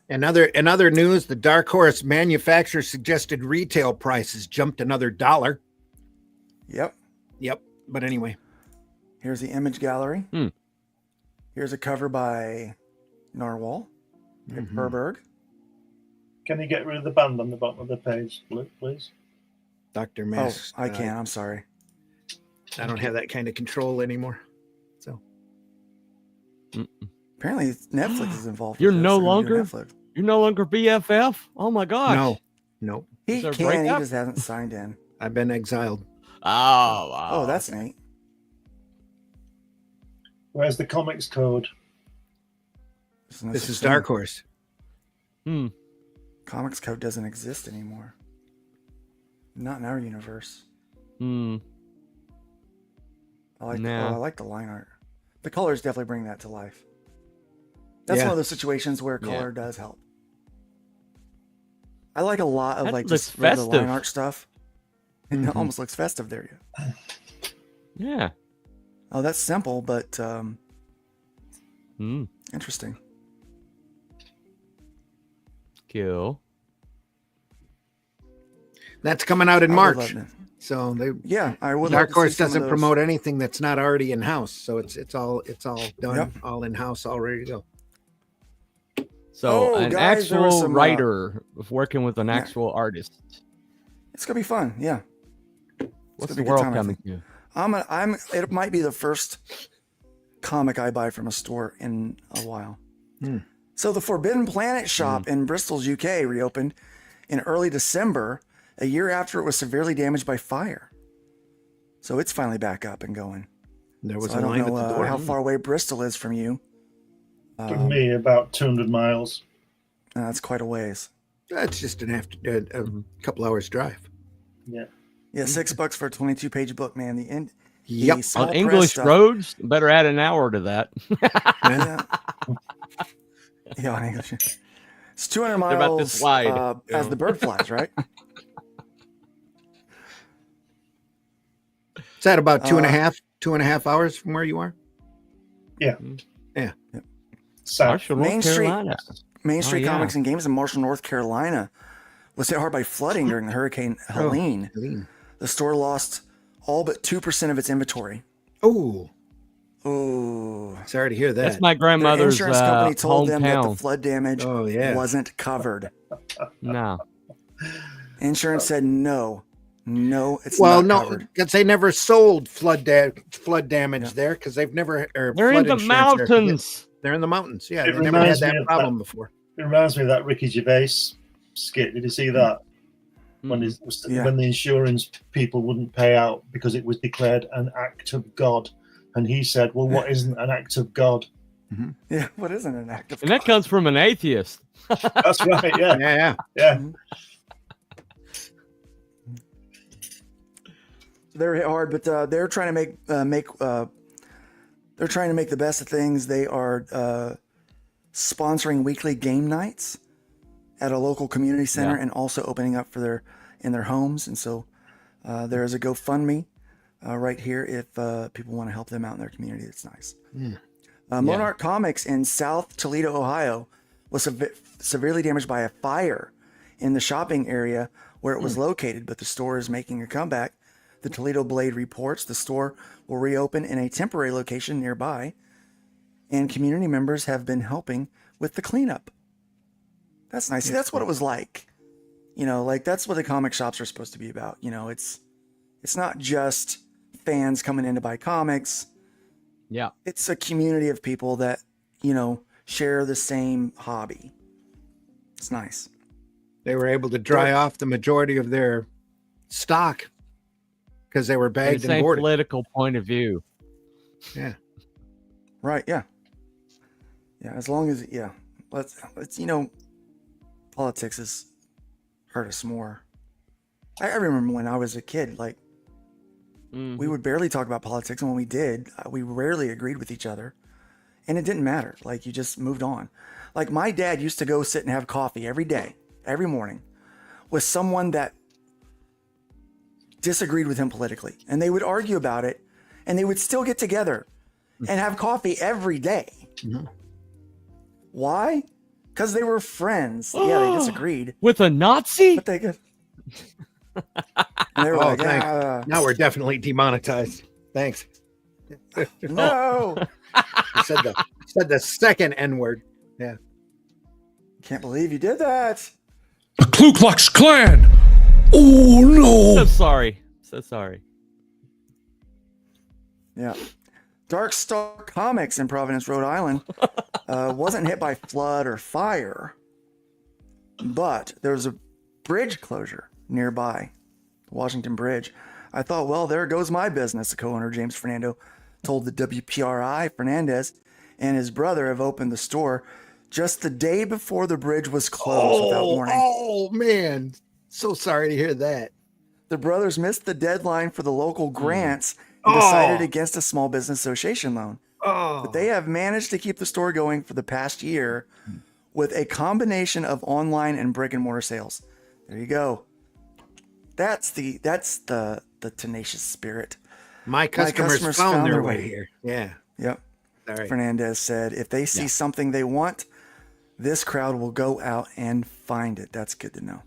In other news, the Dark Horse manufacturer suggested retail prices jumped another $1. Yep. But anyway. Here's the image gallery. Here's a cover by Narwhal. Berg. Can you get rid of the band on the bottom of the page, please? Dr. Mask. I can't. I'm sorry. I don't have that kind of control anymore. So apparently Netflix is involved. You're no longer BFF. Oh my gosh. No. He can. He just hasn't signed in. I've been exiled. Oh, wow. Oh, that's neat. Where's the comics code? This is Dark Horse. Comics code doesn't exist anymore. Not in our universe. I like the line art. The colors definitely bring that to life. That's one of those situations where color does help. I like a lot of just the line art stuff. It almost looks festive there. Yeah. Oh, that's simple, but interesting. Cool. That's coming out in March. So I would. Dark Horse doesn't promote anything that's not already in house. So it's all done, all in house, all ready to go. So an actual writer working with an actual artist. It's gonna be fun. Yeah. What's the world coming to? It might be the first comic I buy from a store in a while. So the Forbidden Planet shop in Bristol's UK reopened in early December, a year after it was severely damaged by fire. So it's finally back up and going. There was I don't know how far away Bristol is from you. From me, about 200 miles. That's quite a ways. That's just a couple hours drive. Yeah. Yeah, $6 for a 22-page book, man. On English roads, better add an hour to that. Yeah, on English. It's 200 miles about this wide. As the bird flies, right? Is that about 2.5 hours from where you are? Yeah. Yeah. Marshall, North Carolina. Main Street Comics and Games in Marshall, North Carolina was hit hard by flooding during the Hurricane Helene. The store lost all but 2% of its inventory. Oh. Sorry to hear that. That's my grandmother's insurance company told them that the hometown. flood damage wasn't covered. No. Insurance said no, it's not covered. Because they never sold flood damage there because they've never. They're in the mountains. They're in the mountains. Yeah, they never had that problem before. It reminds me of that Ricky Gervais skit. Did you see that? When the insurance people wouldn't pay out because it was declared an act of God. And he said, well, what isn't an act of God? Yeah, what isn't an act of God? And that comes from an atheist. That's right, yeah. They're hit hard, but they're trying to make the best of things. They are sponsoring weekly game nights at a local community center and also opening up for in their homes. And so there is a GoFundMe right here if people want to help them out in their community. It's nice. Monarch Comics in South Toledo, Ohio was severely damaged by a fire in the shopping area where it was located, but the store is making a comeback. The Toledo Blade reports the store will reopen in a temporary location nearby, and community members have been helping with the cleanup. That's nice. See, that's what it was like. That's what the comic shops are supposed to be about. It's not just fans coming in to buy comics. Yeah. It's a community of people that, share the same hobby. It's nice. They were able to dry off the majority of their stock because they were bagged and boarded. Political point of view. Yeah. Right. Yeah. Yeah. As long as, let's politics has hurt us more. I remember when I was a kid, We would barely talk about politics, and when we did, we rarely agreed with each other, and it didn't matter. Like, you just moved on. Like, my dad used to go sit and have coffee every day, every morning, with someone that disagreed with him politically, and they would argue about it, and they would still get together and have coffee every day. Why? Because they were friends. Yeah, they disagreed with a Nazi, but they could. And they were like, thanks. Now we're definitely demonetized. Thanks. No. said the second N word. Yeah. Can't believe you did that. The Ku Klux Klan. Oh no. So sorry. So sorry. Yeah. Dark Star Comics in Providence, Rhode Island wasn't hit by flood or fire, but there was a bridge closure nearby, Washington Bridge. I thought, well, there goes my business. The co-owner, James Fernando, told the WPRI. Fernandez and his brother have opened the store just the day before the bridge was closed without warning. Oh, man. So sorry to hear that. The brothers missed the deadline for the local grants and decided against a small business association loan. But they have managed to keep the store going for the past year with a combination of online and brick and mortar sales. There you go. That's the tenacious spirit. My customers found their way here. Yeah. Yep. All right. Fernandez said, if they see something they want, this crowd will go out and find it. That's good to know.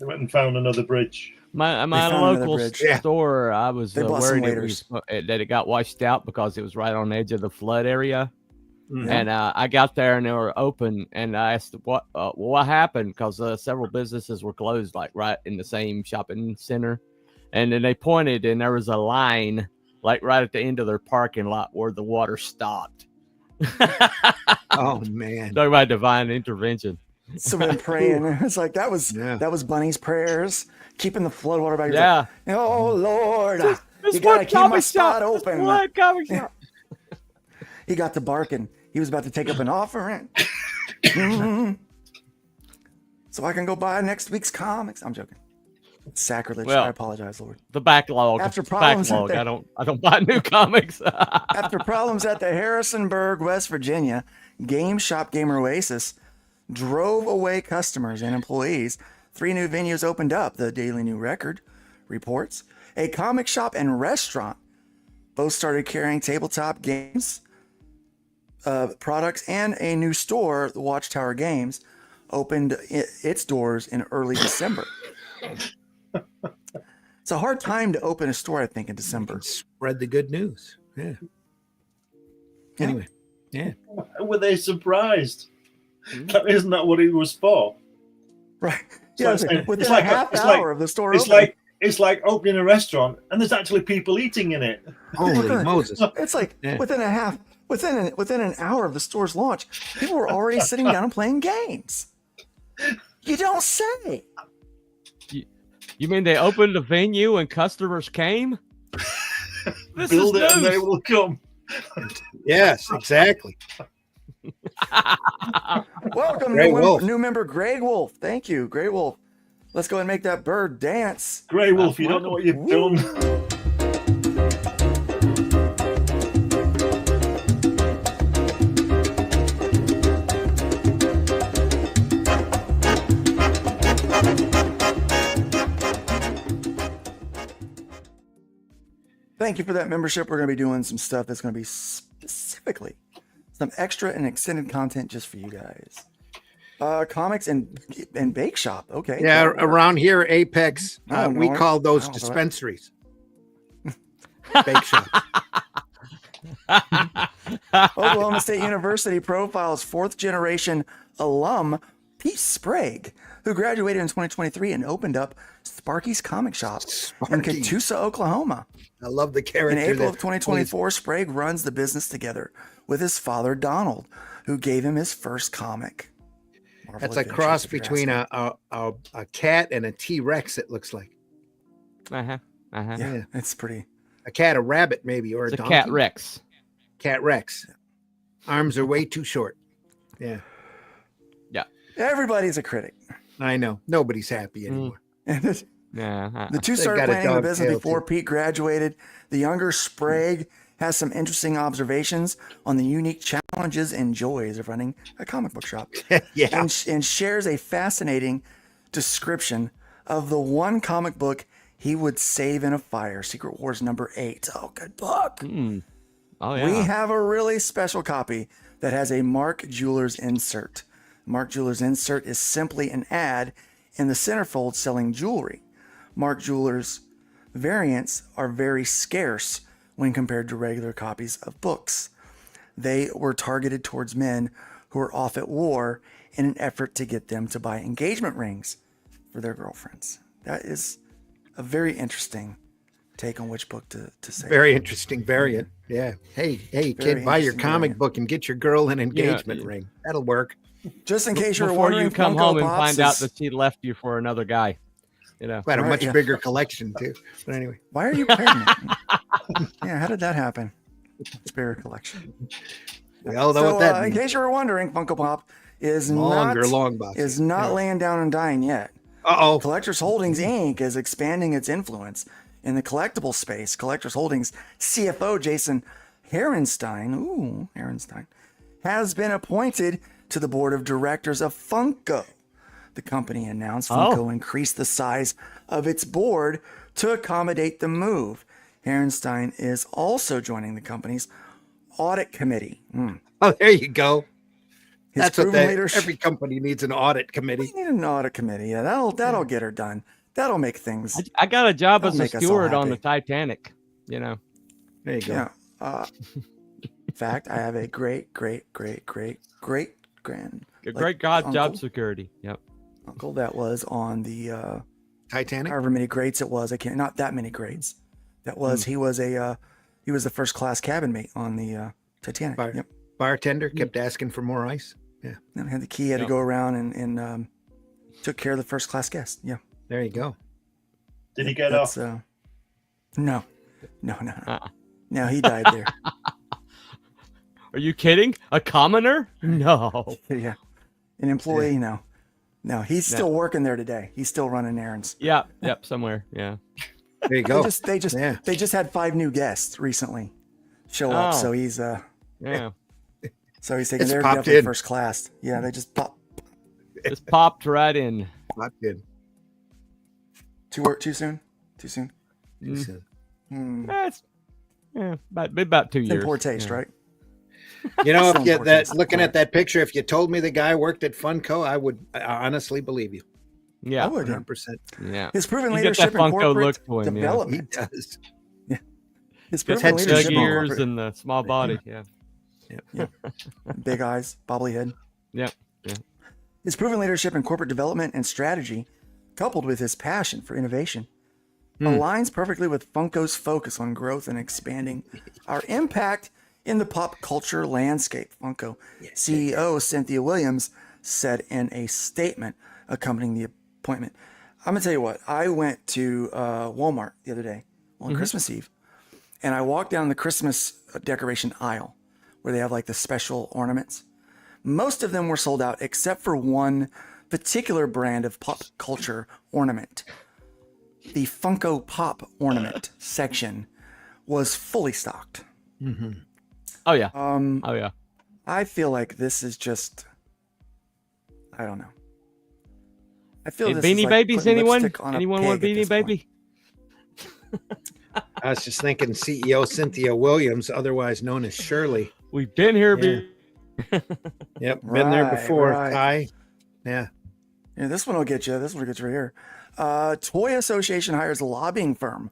They went and found another bridge. My local store, I was worried that it got washed out because it was right on the edge of the flood area. Mm-hmm. And I got there and they were open, and I asked what happened, because several businesses were closed, like right in the same shopping center. And then they pointed, and there was a line like right at the end of their parking lot where the water stopped. Oh man! Talking about divine intervention. So we've been praying. It's like that was Bunny's prayers, keeping the floodwater back. Yeah. Like, oh Lord, you gotta keep my spot open. He got to barking. He was about to take up an offering. So I can go buy next week's comics. I'm joking. It's sacrilege. Well, I apologize, Lord. The backlog. After problems, I don't buy new comics. After problems at the Harrisonburg, West Virginia Game Shop Gamer Oasis drove away customers and employees, 3 new venues opened up, the Daily New Record reports. A comic shop and restaurant both started carrying tabletop games, products, and a new store, the Watchtower Games, opened its doors in early December. It's a hard time to open a store, I think, in December. Spread the good news. Yeah. Anyway, yeah. Were they surprised? Isn't that what it was for? Right. Yeah. Within a half hour of the store opening. It's like opening a restaurant and there's actually people eating in it. Holy Moses! It's like within an hour of the store's launch, people were already sitting down and playing games. You don't say. You mean they opened a venue and customers came? Build it and they will come. Yes, exactly. Welcome, new member Greg Wolf. Thank you, Grey Wolf. Let's go ahead and make that bird dance. Grey Wolf, you don't know what you've done. Thank you for that membership. We're going to be doing some stuff that's going to be specifically some extra and extended content just for you guys. Comics and bake shop. Okay. Yeah, around here, Apex, we call those dispensaries. Bake shop. Oklahoma State University profiles 4th generation alum Pete Sprague, who graduated in 2023 and opened up Sparky's Comic Shop in Catoosa, Oklahoma. I love the character. In April of 2024, Sprague runs the business together with his father, Donald, who gave him his first comic. That's a cross between a cat and a T-Rex, it looks like. Yeah, it's pretty. A cat, a rabbit, maybe, or a donkey. Cat Rex. Cat Rex. Arms are way too short. Yeah. Yeah. Everybody's a critic. I know. Nobody's happy anymore. Nah. The two They've started got a planning the dog business tail, before too. Pete graduated. The younger Sprague has some interesting observations on the unique challenges and joys of running a comic book shop. Yeah. And shares a fascinating description of the one comic book he would save in a fire, Secret Wars #8. Oh, good book. Oh, yeah. We have a really special copy that has a Mark Jewelers insert. Mark Jewelers insert is simply an ad in the centerfold selling jewelry. Mark Jewelers variants are very scarce when compared to regular copies of books. They were targeted towards men who were off at war in an effort to get them to buy engagement rings for their girlfriends. That is a very interesting take on which book to say. Very interesting variant. Yeah. Hey, Very kid, buy your interesting comic variant. book and get your girl an engagement ring. That'll work. Just in case you're Before wondering, you come Funko home and Pops find out is- that she left you for another guy. You know. Quite a Right, much yeah. bigger collection too. But anyway, Why are you pregnant? Yeah, how did that happen? It's bigger collection. we all know So, what that in means. case you were wondering, Funko Pop is Longer not long box. is not laying down and dying yet. Uh-oh. Collectors Holdings Inc. is expanding its influence in the collectible space. Collectors Holdings CFO Jason Herenstein has been appointed to the board of directors of Funko. The company announced Funko increased the size of its board to accommodate the move. Herenstein is also joining the company's audit committee. Oh, there you go. His That's what proven leadership. every company needs, an audit committee. We need an audit committee. Yeah, that'll get her done. That'll make things. I got a job That'll as a make us all steward on the happy. Titanic. You know. There you go. Yeah. In fact, I have a great grand A great God job uncle. security. Yep. uncle that was on the Titanic. however many grades it was. I can't, not that many grades. That was he was the first class cabin mate on the Titanic. Bar- Yep. Bartender kept asking for more ice. Yeah. And had the key. Had to go around and took care of the first class guest. Yeah. There you go. Did he get That's, off? No. No, he died there. Are you kidding? A commoner? No. Yeah. An employee? No. No, he's still working there today. He's still running errands. Yep. Somewhere. Yeah. There you go. They just had 5 new guests recently show up. Oh. So he's Yeah. so he's taking It's their popped definitely in. first class. Yeah, they just pop. Just popped right in. Not good. Too soon? Too soon? That's about 2 In years. poor taste, Yeah. right? You know, Still if you important. looking at that picture, if you told me the guy worked at Funko, I would honestly believe you. Yeah. I would. Yeah. 100%. Yeah. His proven You get leadership that in Funko corporate look to him, yeah. He development. does. His Just proven had leadership snug in ears corporate, and the small body. Yeah. big eyes, bobbly head. Yep. His proven leadership in corporate development and strategy, coupled with his passion for innovation, aligns perfectly with Funko's focus on growth and expanding our impact in the pop culture landscape. Funko CEO Cynthia Williams said in a statement accompanying the appointment. I'm going to tell you what, I went to Walmart the other day on Christmas Eve, and I walked down the Christmas decoration aisle where they have like the special ornaments. Most of them were sold out except for one particular brand of pop culture ornament. The Funko Pop ornament section was fully stocked. Oh yeah. Um, Oh yeah. I feel like this is just, I don't know. I feel Hey, this is Beanie like Babies, putting anyone? lipstick on a Anyone want a pig at Beanie this point. Baby? I was just thinking CEO Cynthia Williams, otherwise known as Shirley. We've been here. Yeah. Yep. Been there Right, before. right. Yeah. Yeah, this one will get you. This one will get you right here. Toy Association hires a lobbying firm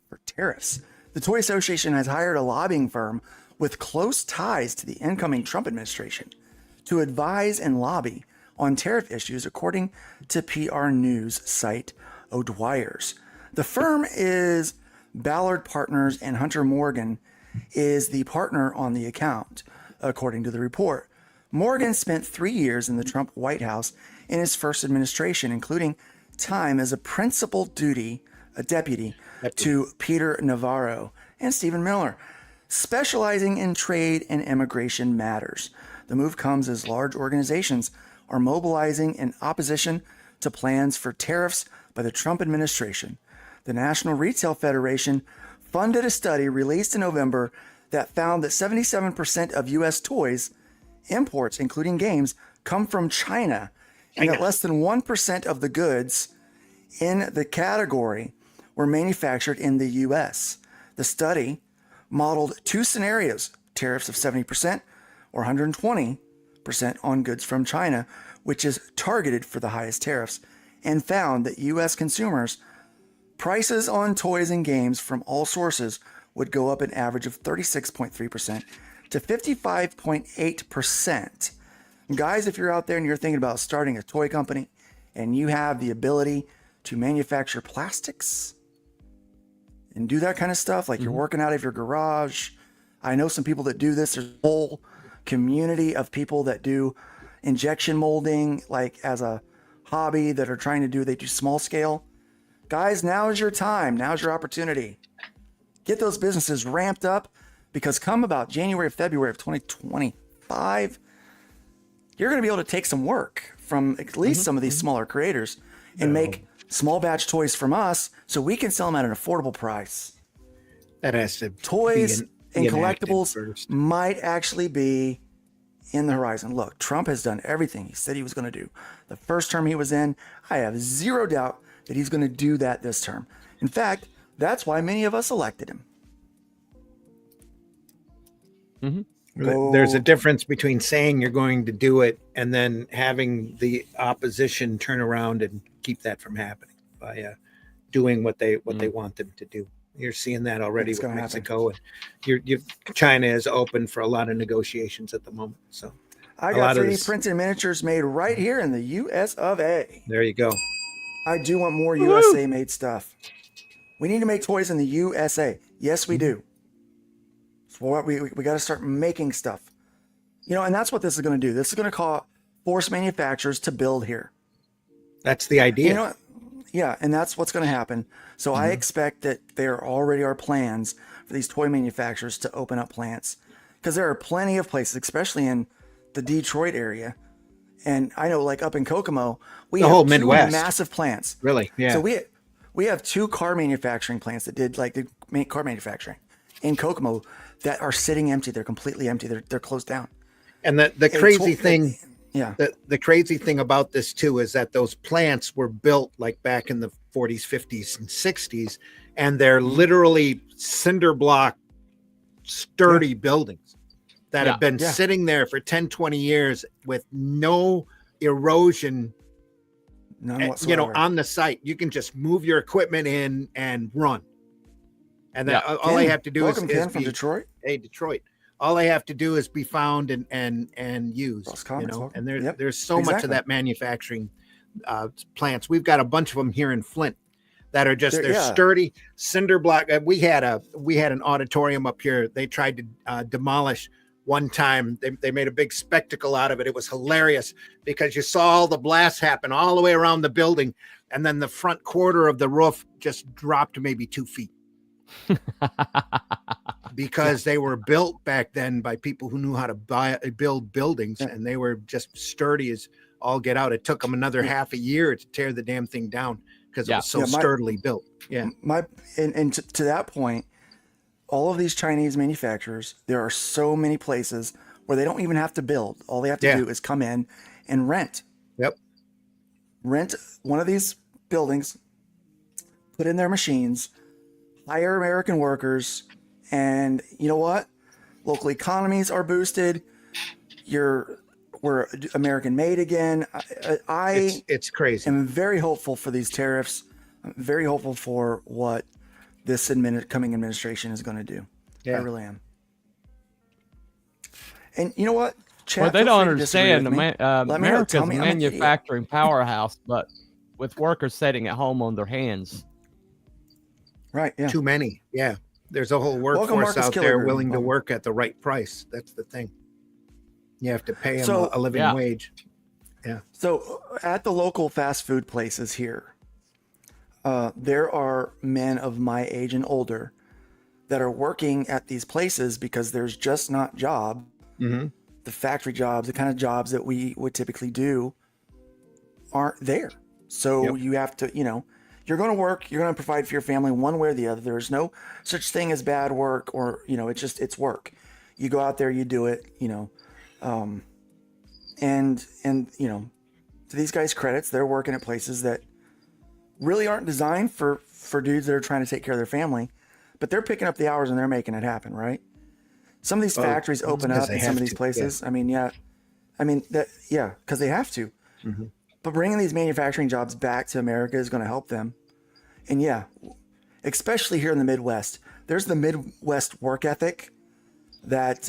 for tariffs. The Toy Association has hired a lobbying firm with close ties to the incoming Trump administration to advise and lobby on tariff issues, according to PR News site O'Dwyer's. The firm is Ballard Partners, and Hunter Morgan is the partner on the account, according to the report. Morgan spent 3 years in the Trump White House in his first administration, including time as a deputy to Peter Navarro and Stephen Miller, specializing in trade and immigration matters. The move comes as large organizations are mobilizing in opposition to plans for tariffs by the Trump administration. The National Retail Federation funded a study released in November that found that 77% of U.S. toys imports, including games, come from China, and that less than 1% of the goods in the category were manufactured in the U.S. The study modeled two scenarios, tariffs of 70% or 120% on goods from China, which is targeted for the highest tariffs, and found that U.S. consumers' prices on toys and games from all sources would go up an average of 36.3% to 55.8%. Guys, if you're out there and you're thinking about starting a toy company and you have the ability to manufacture plastics and do that kind of stuff, like you're working out of your garage. I know some people that do this. There's a whole community of people that do injection molding, like as a hobby, that are trying to do, they do small scale. Guys, now is your time. Now's your opportunity. Get those businesses ramped up, because come about January, February of 2025, you're going to be able to take some work from at least some of these smaller creators and make small batch toys from us so we can sell them at an affordable price. That has to toys and be collectibles might actually be in the horizon. Look, Trump has done everything he said he was going to do. The first term he was in, I have zero doubt that he's going to do that this term. In fact, that's why many of us elected him. There's a difference between saying you're going to do it and then having the opposition turn around and keep that from happening by doing what they want them to do. You're seeing that already with Mexico, and China is open for a lot of negotiations at the moment. So I got 3D printed miniatures made right here in the U.S. of A. There you go. I do want more USA made stuff. We need to make toys in the USA. Yes, we do. So we got to start making stuff. And that's what this is going to do. This is going to force manufacturers to build here. That's the idea. Yeah, and that's what's going to happen. So I expect that there already are plans for these toy manufacturers to open up plants, because there are plenty of places, especially in the Detroit area. And I know, like up in Kokomo, we have whole two Midwest. massive plants. Really? Yeah. So we have two car manufacturing plants that did car manufacturing in Kokomo that are sitting empty. They're completely empty. They're closed down. And the crazy thing, the crazy thing about this too is that those plants were built like back in the 40s, 50s, and 60s, and they're literally cinder block sturdy buildings that have been sitting there for 10, 20 years with no erosion. None whatsoever. On the site. You can just move your equipment in and run. And then all they have to do welcome, is Ken from Detroit. Hey, Detroit. All they have to do is be found and used. And there's so much of that manufacturing plants. We've got a bunch of them here in Flint that are just sturdy cinder block. We had an auditorium up here. They tried to demolish one time. They made a big spectacle out of it. It was hilarious because you saw all the blasts happen all the way around the building, and then the front quarter of the roof just dropped maybe 2 feet. Because they were built back then by people who knew how to build buildings, and they were just sturdy as all get out. It took them another half a year to tear the damn thing down because it was so sturdily built. Yeah. To that point, all of these Chinese manufacturers, there are so many places where they don't even have to build. All they have to do is come in and rent. Yep. Rent one of these buildings, put in their machines, hire American workers, and you know what? Local economies are boosted. We're American made again. It's crazy. I'm very hopeful for these tariffs. I'm very hopeful for what this coming administration is going to do. I really am. And you know what? Chat, they don't understand America's a manufacturing powerhouse, but with workers sitting at home on their hands. Right. Yeah. Too many. Yeah. There's a whole workforce out there willing to work at the right price. That's the thing. You have to pay them a living wage. Yeah. So at the local fast food places here, there are men of my age and older that are working at these places because there's just not job. Mm-hmm. The factory jobs, the kind of jobs that we would typically do, aren't there. So you have to, you're going to work, you're going to provide for your family one way or the other. There's no such thing as bad work or, it's work. You go out there, you do it, and to these guys' credits, they're working at places that really aren't designed for dudes that are trying to take care of their family, but they're picking up the hours and they're making it happen, right? Some of these factories open up in some of these places. Yeah. Because they have to. Mm-hmm. But bringing these manufacturing jobs back to America is going to help them. And especially here in the Midwest, there's the Midwest work ethic that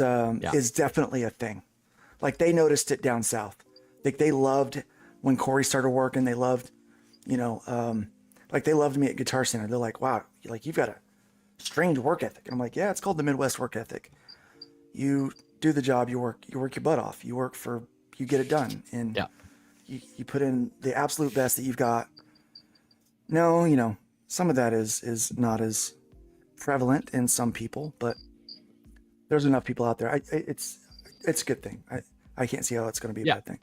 is definitely a thing. Like they noticed it down south. Like they loved when Corey started working. They loved, like they loved me at Guitar Center. They're like, wow, like you've got a strange work ethic. And I'm like, yeah, it's called the Midwest work ethic. You do the job, you work your butt off. You get it done. And you put in the absolute best that you've got. No, some of that is not as prevalent in some people, but there's enough people out there. It's a good thing. I can't see how it's going to be a bad thing.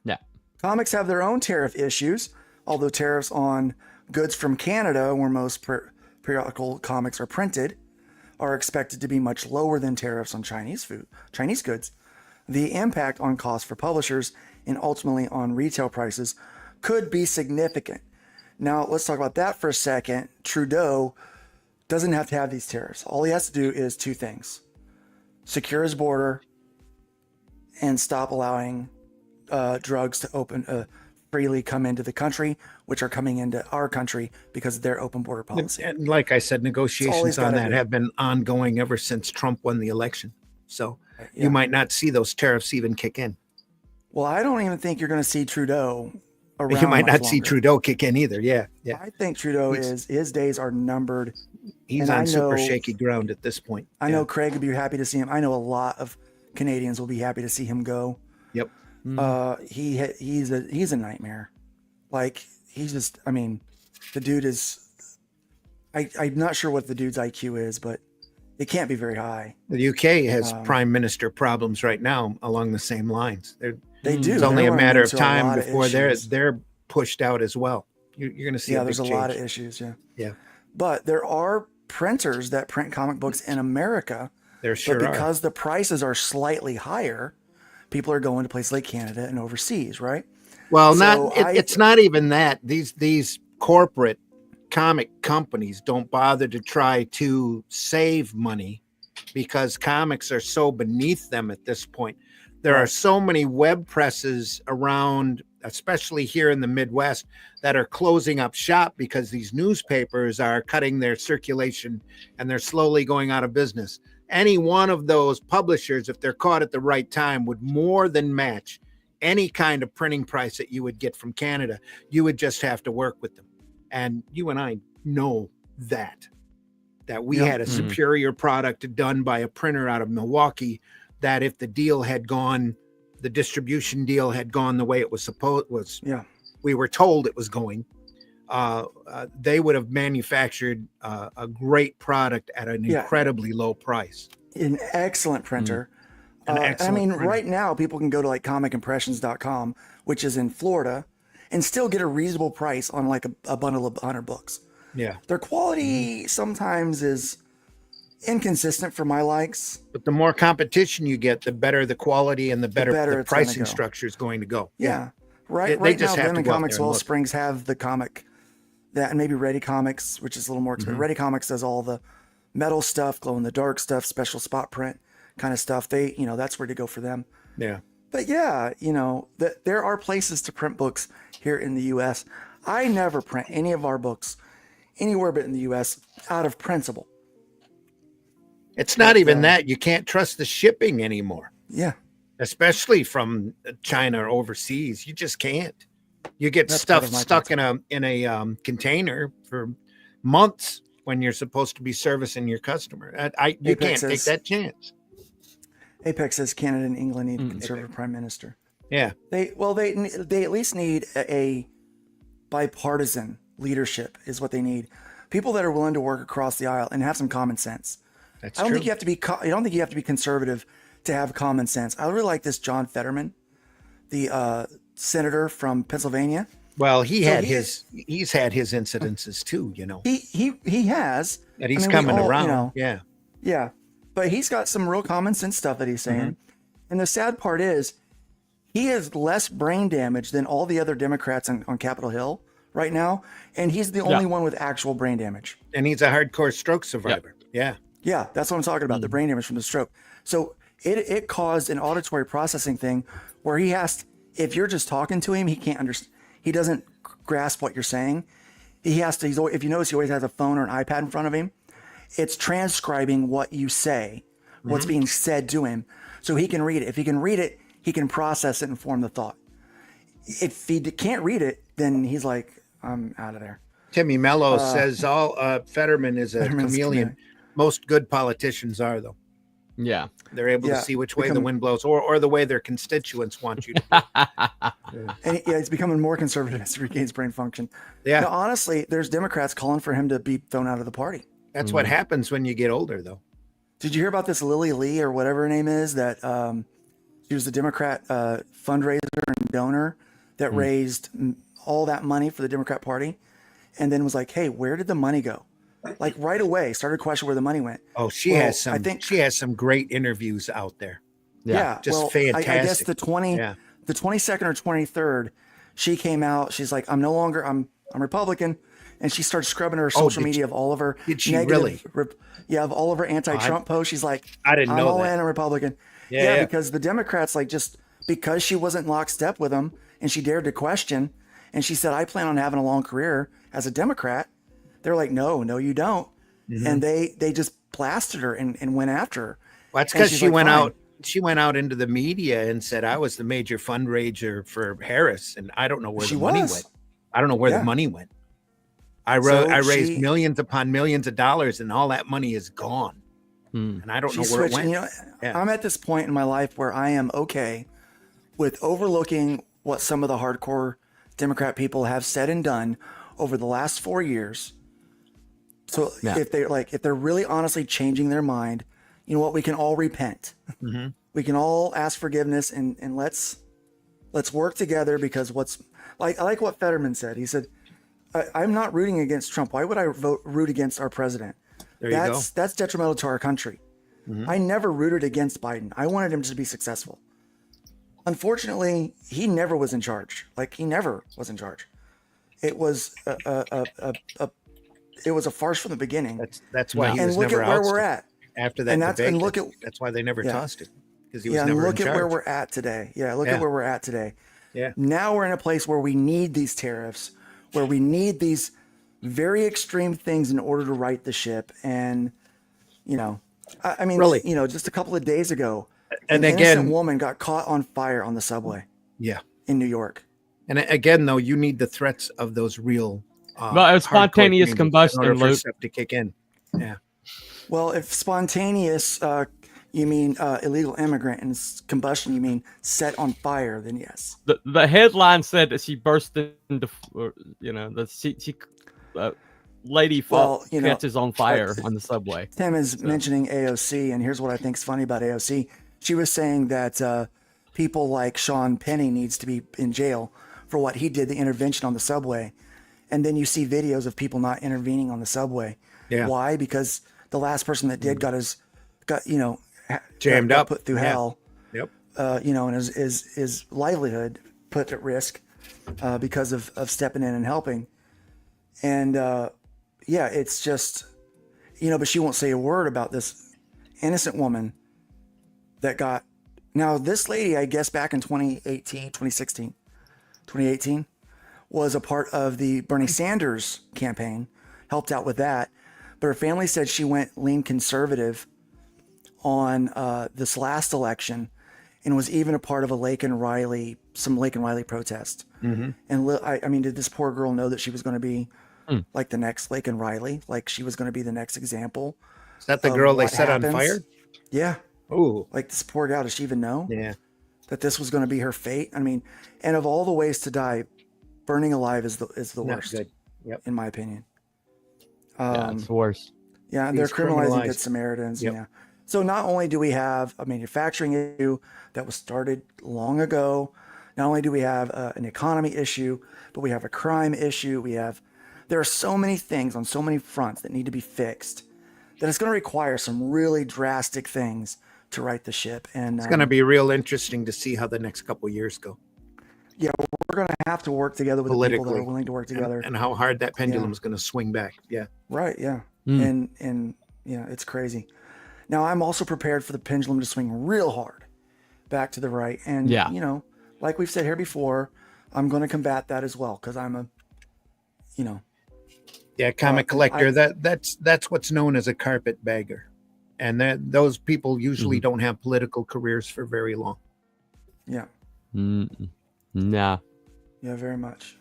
Yeah. Comics have their own tariff issues, although tariffs on goods from Canada, where most periodical comics are printed, are expected to be much lower than tariffs on Chinese goods. The impact on costs for publishers and ultimately on retail prices could be significant. Now, let's talk about that for a second. Trudeau doesn't have to have these tariffs. All he has to do is two things: secure his border and stop allowing drugs to freely come into the country, which are coming into our country because of their open border policy. And like I said, negotiations on that have been ongoing ever since Trump won the election. So you might not see those tariffs even kick in. Well, I don't even think you're going to see Trudeau around. You might not much see longer. Trudeau kick in either. Yeah. I think Trudeau his days are numbered. He's on super shaky ground at this point. I know Craig would be happy to see him. I know a lot of Canadians will be happy to see him go. Yep. He's a nightmare. Like the dude is. I'm not sure what the dude's IQ is, but it can't be very high. The UK has prime minister problems right now along the same lines. They do. It's only a matter of a time lot of before issues. they're pushed out as well. You're going to see. There's a lot of issues. Yeah. But there are printers that print comic books in America. There sure but are. Because the prices are slightly higher, people are going to places like Canada and overseas, right? Well, it's not even that. These corporate comic companies don't bother to try to save money because comics are so beneath them at this point. There are so many web presses around, especially here in the Midwest, that are closing up shop because these newspapers are cutting their circulation and they're slowly going out of business. Any one of those publishers, if they're caught at the right time, would more than match any kind of printing price that you would get from Canada. You would just have to work with them. And you and I know that we had a superior product done by a printer out of Milwaukee, that if the deal had gone, the distribution deal had gone the way it was we were told it was going, they would have manufactured a great product at an incredibly low price. An excellent printer. Right now people can go to like comicimpressions.com, which is in Florida, and still get a reasonable price on like a bundle of 100 books. Yeah. Their quality sometimes is inconsistent for my likes. But the more competition you get, the better the quality and the better the pricing structure is going to go. Yeah. Right now, Them and Comics Wellsprings have the comic that, and maybe Ready Comics, which is a little more expensive. Ready Comics does all the metal stuff, glow in the dark stuff, special spot print kind of stuff. They, that's where to go for them. Yeah. But there are places to print books here in the U.S. I never print any of our books anywhere but in the U.S. out of principle. It's not even that. You can't trust the shipping anymore. Yeah. Especially from China or overseas. You just can't. You get stuff stuck in a container for months when you're supposed to be servicing your customer. You can't take that chance. Apex says Canada and England need a conservative prime minister. Yeah. They at least need a bipartisan leadership is what they need. People that are willing to work across the aisle and have some common sense. That's I don't true. think you have to be conservative to have common sense. I really like this John Fetterman, the senator from Pennsylvania. Well, he's had his incidences too, you know. He has. And he's I mean, coming we all, around. you know, yeah. Yeah. But he's got some real common sense stuff that he's saying. And the sad part is he has less brain damage than all the other Democrats on Capitol Hill right now. And he's the only one with actual brain damage. And he's a hardcore stroke survivor. Yeah. Yeah, that's what I'm talking about, the brain damage from the stroke. So it caused an auditory processing thing where he has, if you're just talking to him, he can't understand. He doesn't grasp what you're saying. He has to, if you notice, he always has a phone or an iPad in front of him. It's transcribing what you say, what's being said to him, so he can read it. If he can read it, he can process it and form the thought. If he can't read it, then he's like, I'm out of there. Timmy Mello says Fetterman is a chameleon. Most good politicians are, though. Yeah. They're able to see which way the wind blows or the way their constituents want you to. And he's becoming more conservative as he regains brain function. Yeah. Now, honestly, there's Democrats calling for him to be thrown out of the party. That's what happens when you get older, though. Did you hear about this Lily Lee or whatever her name is? That she was the Democrat fundraiser and donor that raised all that money for the Democrat Party, and then was like, "Hey, where did the money go?" Like right away, started questioning where the money went. Oh, she has some. I think she has some great interviews out there. Yeah, just fantastic. I guess the 22nd or 23rd, she came out. She's like, "I'm no longer. I'm Republican." And she started scrubbing her social media of all of her negative, of all of her anti-Trump posts. She's like, I didn't know that. I'm a Republican. Yeah, because the Democrats, like, just because she wasn't lockstep with them and she dared to question, and she said, I plan on having a long career as a Democrat. They're like, no, you don't. And they just blasted her and went after her. Well, that's because she went out. She went out into the media and said, I was the major fundraiser for Harris, and I don't know where the money went. I don't know where the money went. I raised millions upon millions of dollars, and all that money is gone. And I don't know where it went. You know, I'm at this point in my life where I am okay with overlooking what some of the hardcore Democrat people have said and done over the last 4 years. So if they're really honestly changing their mind, you know what? We can all repent. We can all ask forgiveness and let's work together, because I like what Fetterman said. He said, I'm not rooting against Trump. Why would I root against our president? That's detrimental to our country. I never rooted against Biden. I wanted him to be successful. Unfortunately, he never was in charge. He never was in charge. It was it was a farce from the beginning. That's why he was look never at where we're at after that debate. That's why they never tossed him, because he was never in charge. Look at where we're at today. Look at where we're at today. Yeah. Now we're in a place where we need these tariffs, where we need these very extreme things in order to right the ship. And, I mean, really, just a couple of days ago, an innocent woman got caught on fire on the subway. Yeah. In New York. And again, though, you need the threats of those real spontaneous combustion in order for stuff to kick in. Yeah. Well, if spontaneous, you mean illegal immigrant, and combustion, you mean set on fire, then yes. The headline said that she burst into, lady catches on fire on the subway. Tim is mentioning AOC, and here's what I think is funny about AOC. She was saying that people like Sean Penny needs to be in jail for what he did, the intervention on the subway. And then you see videos of people not intervening on the subway. Yeah. Why? Because the last person that did got jammed up, put through hell. Yep. And his livelihood put at risk because of stepping in and helping. And it's just, but she won't say a word about this innocent woman that got. Now, this lady, I guess back in 2018, was a part of the Bernie Sanders campaign, helped out with that. But her family said she leaned conservative on this last election, and was even a part of some Lake and Riley protest. And I mean, did this poor girl know that she was going to be like the next Lake and Riley? Like she was going to be the next example? Is that the girl they set on fire? Yeah. Oh, like this poor gal. Does she even know? Yeah. That this was going to be her fate? I mean, and of all the ways to die, burning alive is the worst. Good. Yep. In my opinion. It's the worst. Yeah, they're criminalizing Good Samaritans. Yep. Yeah. So not only do we have a manufacturing issue that was started long ago, Not only do we have an economy issue, but we have a crime issue. There are so many things on so many fronts that need to be fixed that it's going to require some really drastic things to right the ship. And It's going to be real interesting to see how the next couple of years go. Yeah, we're going to have to work together with the people that Politically. are willing to work together. And how hard that pendulum is going to swing back. Yeah. Right. Yeah. And yeah, it's crazy. Now I'm also prepared for the pendulum to swing real hard back to the right. And you know, like we've said here before, I'm going to combat that as well because I'm a, you know. Yeah, comic collector. That's what's known as a carpetbagger, and those people usually don't have political careers for very long. Yeah. Nah. Yeah, very much.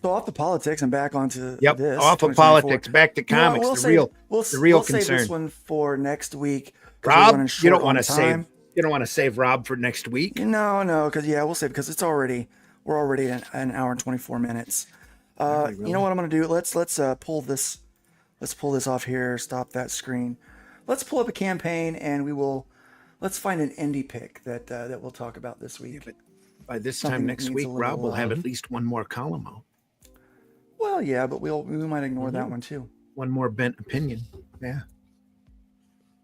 So off the politics and back onto Yep. this. Off of politics, back to comics. We'll the real save concern. this one for next week. Rob, you don't want to save. You don't want to save Rob for next week. No, because we'll save because we're already at an hour and 24 minutes. You know what I'm gonna do? Let's pull this. Let's pull this off here. Stop that screen. Let's pull up a campaign and let's find an indie pick that we'll talk about this week. But by this time next week, Rob will have at least one more column out. Well, yeah, but we might ignore that one too. One more bent opinion. Yeah.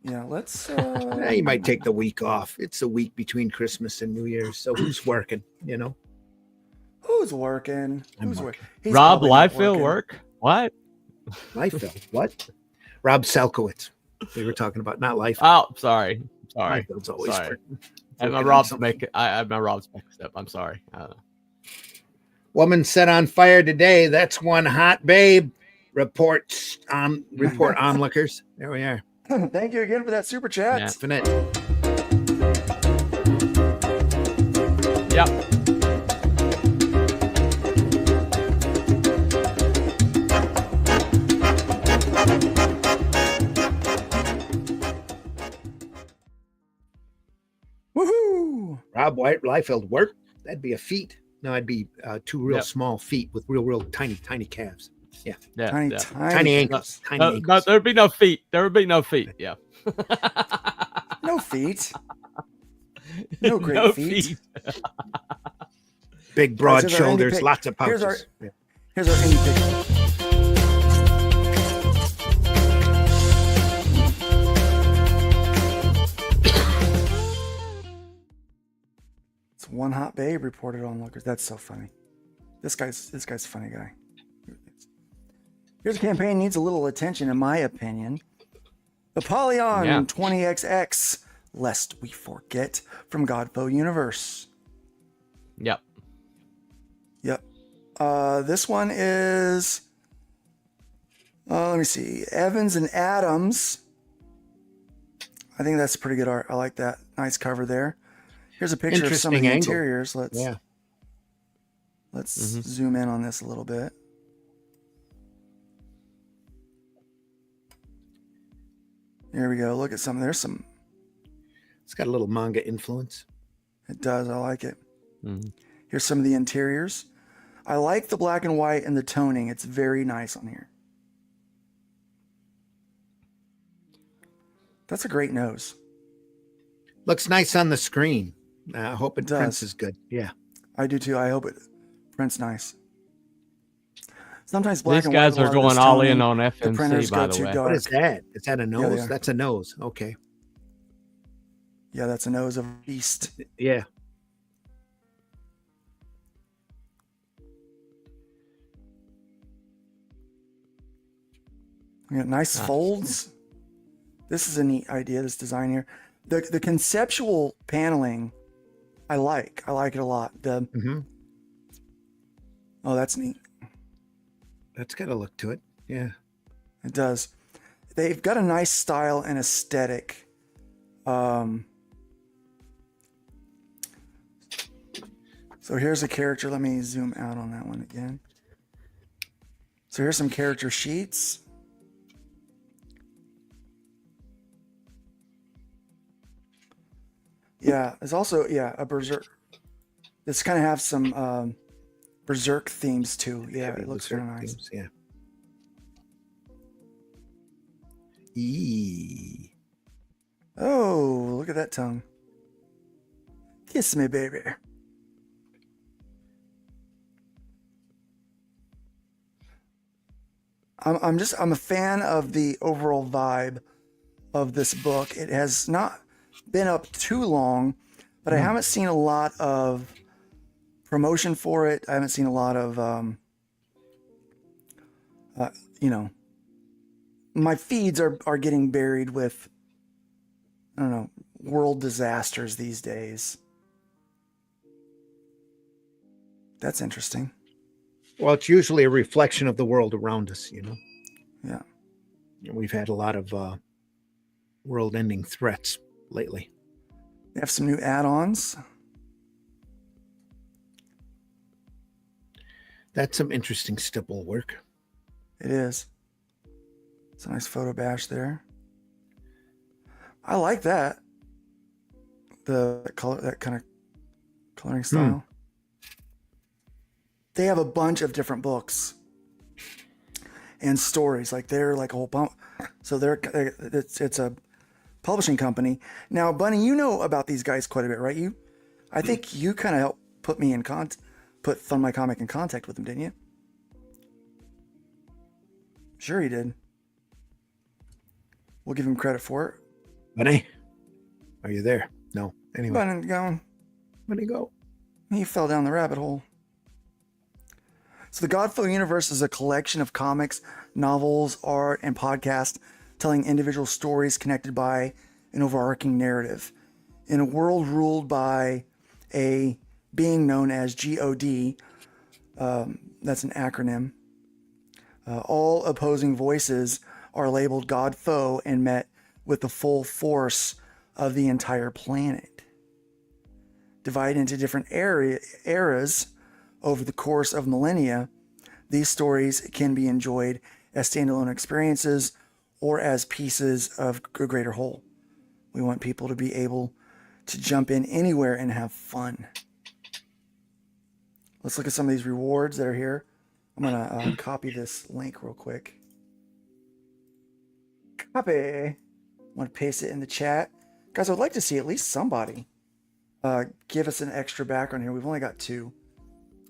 Yeah, let's. You might take the week off. It's a week between Christmas and New Year's, so who's working? You know. Who's working? Who's working? Rob Liefeld work? What? Liefeld? What? Rob Selkowitz. We were talking about not Liefeld. Oh, sorry. Liefeld's always working. I had my Rob's mixed up. I'm sorry. Woman set on fire today. That's one hot babe. Report onlookers. There we are. Thank you again for that super chat. Infinite. Yep. Woohoo! Rob Liefeld work. That'd be a feat. No, I'd be two real small feet with real tiny calves. Yeah. Tiny ankles. Tiny ankles. No, there'd be no feet. There would be no feet. Yeah. No feet. No great feet. Big broad shoulders, lots of pouches. Here's our indie pick. It's one hot babe reported on Lookers. That's so funny. This guy's a funny guy. Here's a campaign needs a little attention, in my opinion. The Polyon 20XX, lest we forget, from Godfoe Universe. Yep. This one is, let me see, Evans and Adams. I think that's pretty good art. I like that. Nice cover there. Here's a picture of some of the interiors. Let's zoom in on this a little bit. There we go. Look at some. There's some. It's got a little manga influence. It does. I like it. Here's some of the interiors. I like the black and white and the toning. It's very nice on here. That's a great nose. Looks nice on the screen. I hope it prints is good. Yeah. I do too. I hope it prints nice. Sometimes black These and guys white, are going all in on the FMC, printers by go the too way. dark. What is that? Is that a nose? Yeah. That's a nose. Okay. Yeah, that's a nose of a beast. Yeah. We got nice folds. This is a neat idea, this design here. The conceptual paneling, I like it a lot. Oh, that's neat. That's got a look to it. Yeah. It does. They've got a nice style and aesthetic. So here's a character. Let me zoom out on that one again. So here's some character sheets. Yeah, there's also a berserk. This kind of have some berserk themes too. Yeah, it looks very nice. Themes, yeah. Eee. Oh, look at that tongue. Kiss me, baby. I'm a fan of the overall vibe of this book. It has not been up too long, but I haven't seen a lot of promotion for it. I haven't seen a lot of, my feeds are getting buried with, I don't know, world disasters these days. That's interesting. Well, it's usually a reflection of the world around us, you know? Yeah. We've had a lot of world-ending threats lately. They have some new add-ons. That's some interesting stipple work. It is. It's a nice photo bash there. I like that. The color, that kind of coloring style. They have a bunch of different books and stories. Like they're like a whole bunch. So it's a publishing company. Now, Bunny, you know about these guys quite a bit, right? I think you kind of helped put me in put Fun My Comic in contact with them, didn't you? Sure you did. We'll give him credit for it. Bunny, are you there? No. Anyway. Bunny going. Bunny go. He fell down the rabbit hole. So the Godflow universe is a collection of comics, novels, art, and podcasts telling individual stories connected by an overarching narrative. In a world ruled by a being known as GOD, that's an acronym, all opposing voices are labeled God-foe and met with the full force of the entire planet. Divided into different eras over the course of millennia, these stories can be enjoyed as standalone experiences or as pieces of a greater whole. We want people to be able to jump in anywhere and have fun. Let's look at some of these rewards that are here. I'm going to copy this link real quick. Copy. I'm going to paste it in the chat. Guys, I would like to see at least somebody give us an extra background here. We've only got 2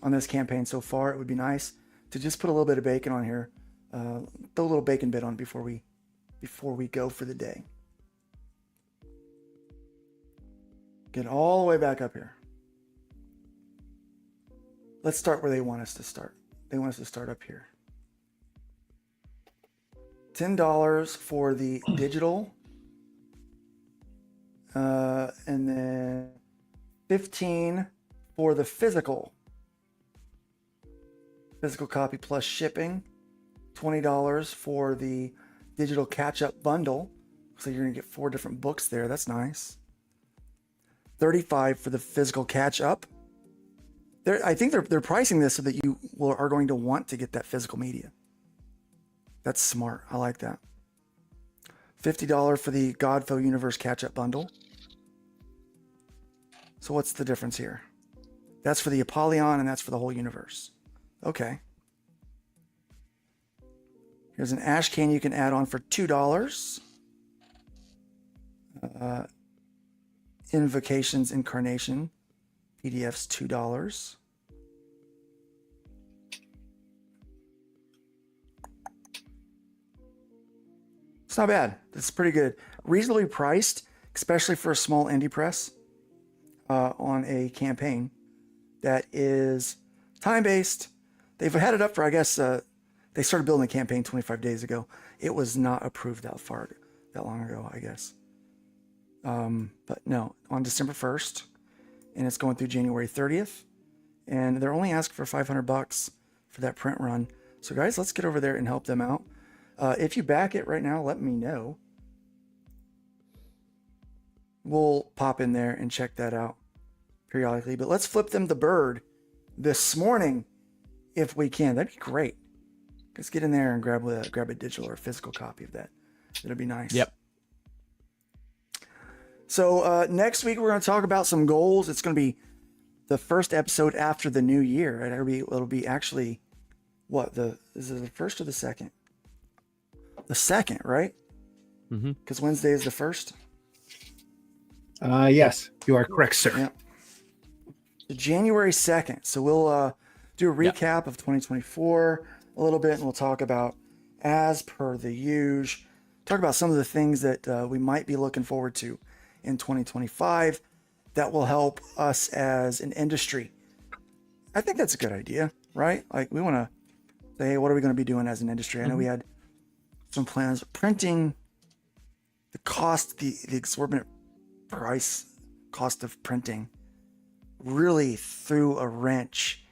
on this campaign so far. It would be nice to just put a little bit of bacon on here. Throw a little bacon bit on before we go for the day. Get all the way back up here. Let's start where they want us to start. They want us to start up here. $10 for the digital. And then $15 for the physical copy plus shipping. $20 for the digital catch-up bundle. So you're going to get 4 different books there. That's nice. $35 for the physical catch-up. I think they're pricing this so that you are going to want to get that physical media. That's smart. I like that. $50 for the Godflow Universe catch-up bundle. So what's the difference here? That's for the Apollyon and that's for the whole universe. Okay. Here's an ash can you can add on for $2. Invocations Incarnation. PDF's $2. It's not bad. It's pretty good. Reasonably priced, especially for a small indie press on a campaign that is time-based. They've had it up for, I guess, they started building the campaign 25 days ago. It was not approved that long ago, I guess. But no, on December 1st, and it's going through January 30th, and they're only asking for $500 for that print run. So guys, let's get over there and help them out. If you back it right now, let me know. We'll pop in there and check that out periodically. But let's flip them the bird this morning if we can. That'd be great. Let's get in there and grab a digital or physical copy of that. That'd be nice. Yep. So next week we're going to talk about some goals. It's going to be the first episode after the new year. Right? It'll be actually what is it the first or the second? The second, right? Mm-hmm. Because Wednesday is the first. Yes, you are correct, sir. Yeah. January 2nd. So we'll do a recap of 2024 a little bit, and we'll talk about as per the usual, talk about some of the things that we might be looking forward to in 2025 that will help us as an industry. I think that's a good idea, right? Like we want to say, hey, what are we going to be doing as an industry? I know we had some plans. Printing, the cost, the exorbitant price cost of printing really threw a wrench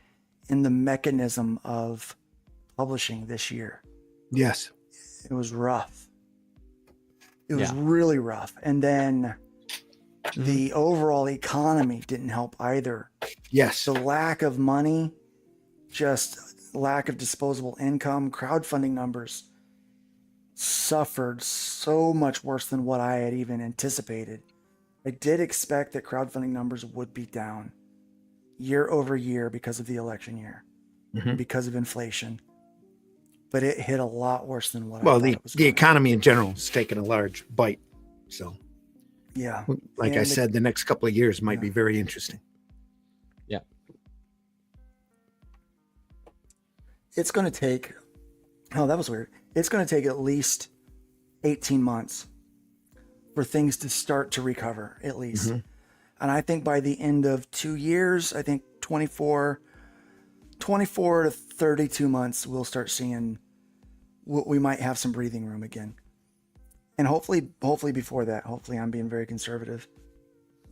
in the mechanism of publishing this year. Yes. It was rough. It was really rough. And then the overall economy didn't help either. Yes. The lack of money, just lack of disposable income, crowdfunding numbers suffered so much worse than what I had even anticipated. I did expect that crowdfunding numbers would be down year over year because of the election year, because of inflation. But it hit a lot worse than what I thought it was the economy in general is taking a large bite. So, yeah, like I said, the next couple of years might be very interesting. Yeah. It's going to take, oh, that was weird. It's going to take at least 18 months for things to start to recover, at least. And I think by the end of 2 years, I think 24 to 32 months, we'll start seeing we might have some breathing room again. And hopefully before that, hopefully I'm being very conservative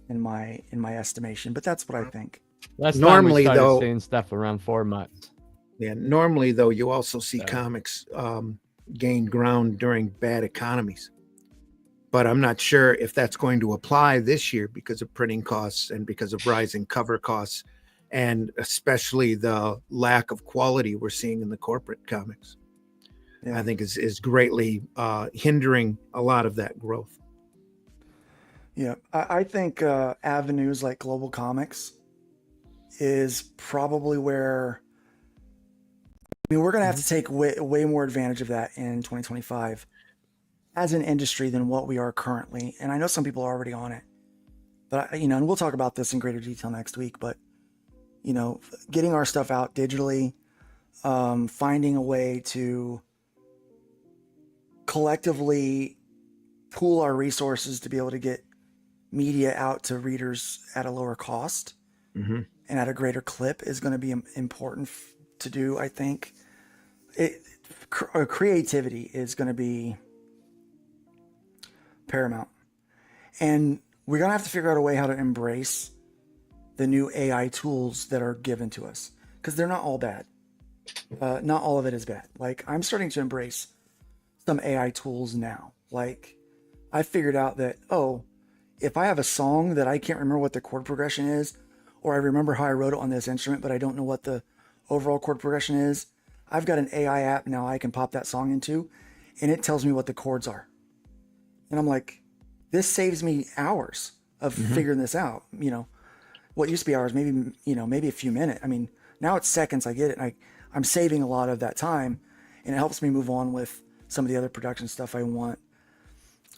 in my estimation, but that's what I think. That's normally time we started though, seeing stuff around 4 months. Yeah, normally though, you also see comics gain ground during bad economies. But I'm not sure if that's going to apply this year because of printing costs and because of rising cover costs, and especially the lack of quality we're seeing in the corporate comics. I think is greatly hindering a lot of that growth. Yeah, I think avenues like Global Comics is probably where, I mean, we're going to have to take way more advantage of that in 2025 as an industry than what we are currently. And I know some people are already on it, but and we'll talk about this in greater detail next week, but getting our stuff out digitally, finding a way to collectively pool our resources to be able to get media out to readers at a lower cost and at a greater clip is going to be important to do. I think creativity is going to be paramount, and we're going to have to figure out a way how to embrace the new AI tools that are given to us, because they're not all bad. Not all of it is bad. Like, I'm starting to embrace some AI tools now. Like, I figured out that, if I have a song that I can't remember what the chord progression is, or I remember how I wrote it on this instrument, but I don't know what the overall chord progression is, I've got an AI app now I can pop that song into, and it tells me what the chords are. And I'm like, this saves me hours of figuring this out. What used to be hours, maybe a few minutes. I mean, now it's seconds. I get it. I'm saving a lot of that time, and it helps me move on with some of the other production stuff I want.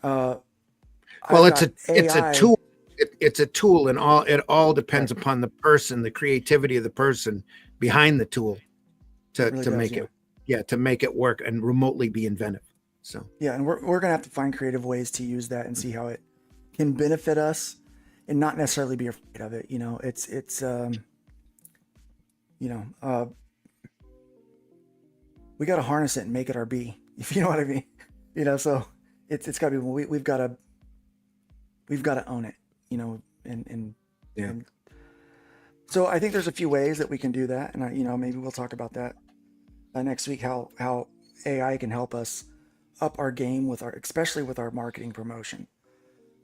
Well, it's a tool. It's a tool, and it all depends upon the person, the creativity of the person behind the tool to make it work and remotely be inventive. So and we're gonna have to find creative ways to use that and see how it can benefit us, and not necessarily be afraid of it. We got to harness it and make it our B, if you know what I mean. So it's got to be, we've got to own it. And so I think there's a few ways that we can do that, and maybe we'll talk about that next week. How AI can help us up our game especially with our marketing promotion.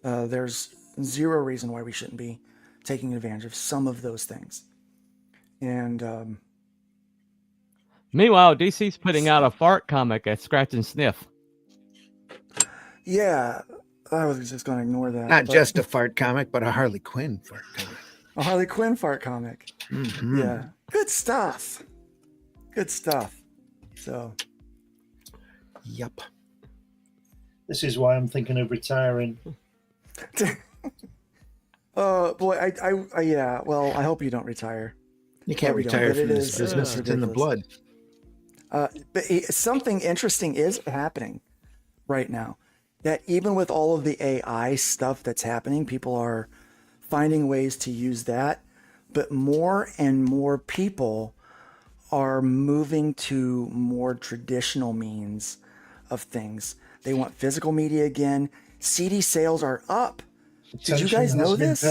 There's zero reason why we shouldn't be taking advantage of some of those things. And meanwhile, DC's putting out a fart comic at Scratch and Sniff. Yeah, I was just going to ignore that. Not just a fart comic, but a Harley Quinn fart comic. A Harley Quinn fart comic. Yeah, good stuff. So, yep. This is why I'm thinking of retiring. Boy, yeah. Well, I hope you don't retire. You can't retire from this business. It's in the blood. Something interesting is happening right now. That even with all of the AI stuff that's happening, people are finding ways to use that. But more and more people are moving to more traditional means of things. They want physical media again. CD sales are up. Did you guys know this?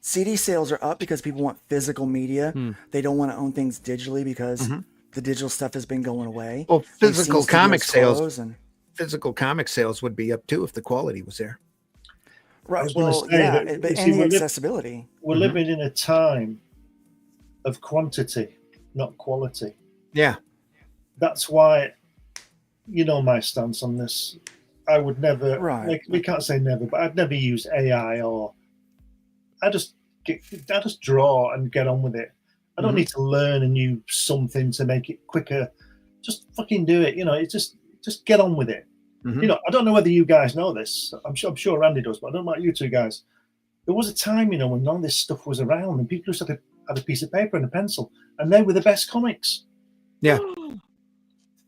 CD sales are up because people want physical media. They don't want to own things digitally because the digital stuff has been going away. Well, physical comic sales would be up too if the quality was there. Right. Well, yeah, but any accessibility. We're living in a time of quantity, not quality. Yeah. That's why, you know, my stance on this. I would never, we can't say never, but I'd never use AI or I just draw and get on with it. I don't need to learn a new something to make it quicker. Just fucking do it. You know, it's just get on with it. You know, I don't know whether you guys know this. I'm sure Randy does, but I don't know about you two guys. There was a time, you know, when none of this stuff was around and people just had a piece of paper and a pencil and they were the best comics. Yeah.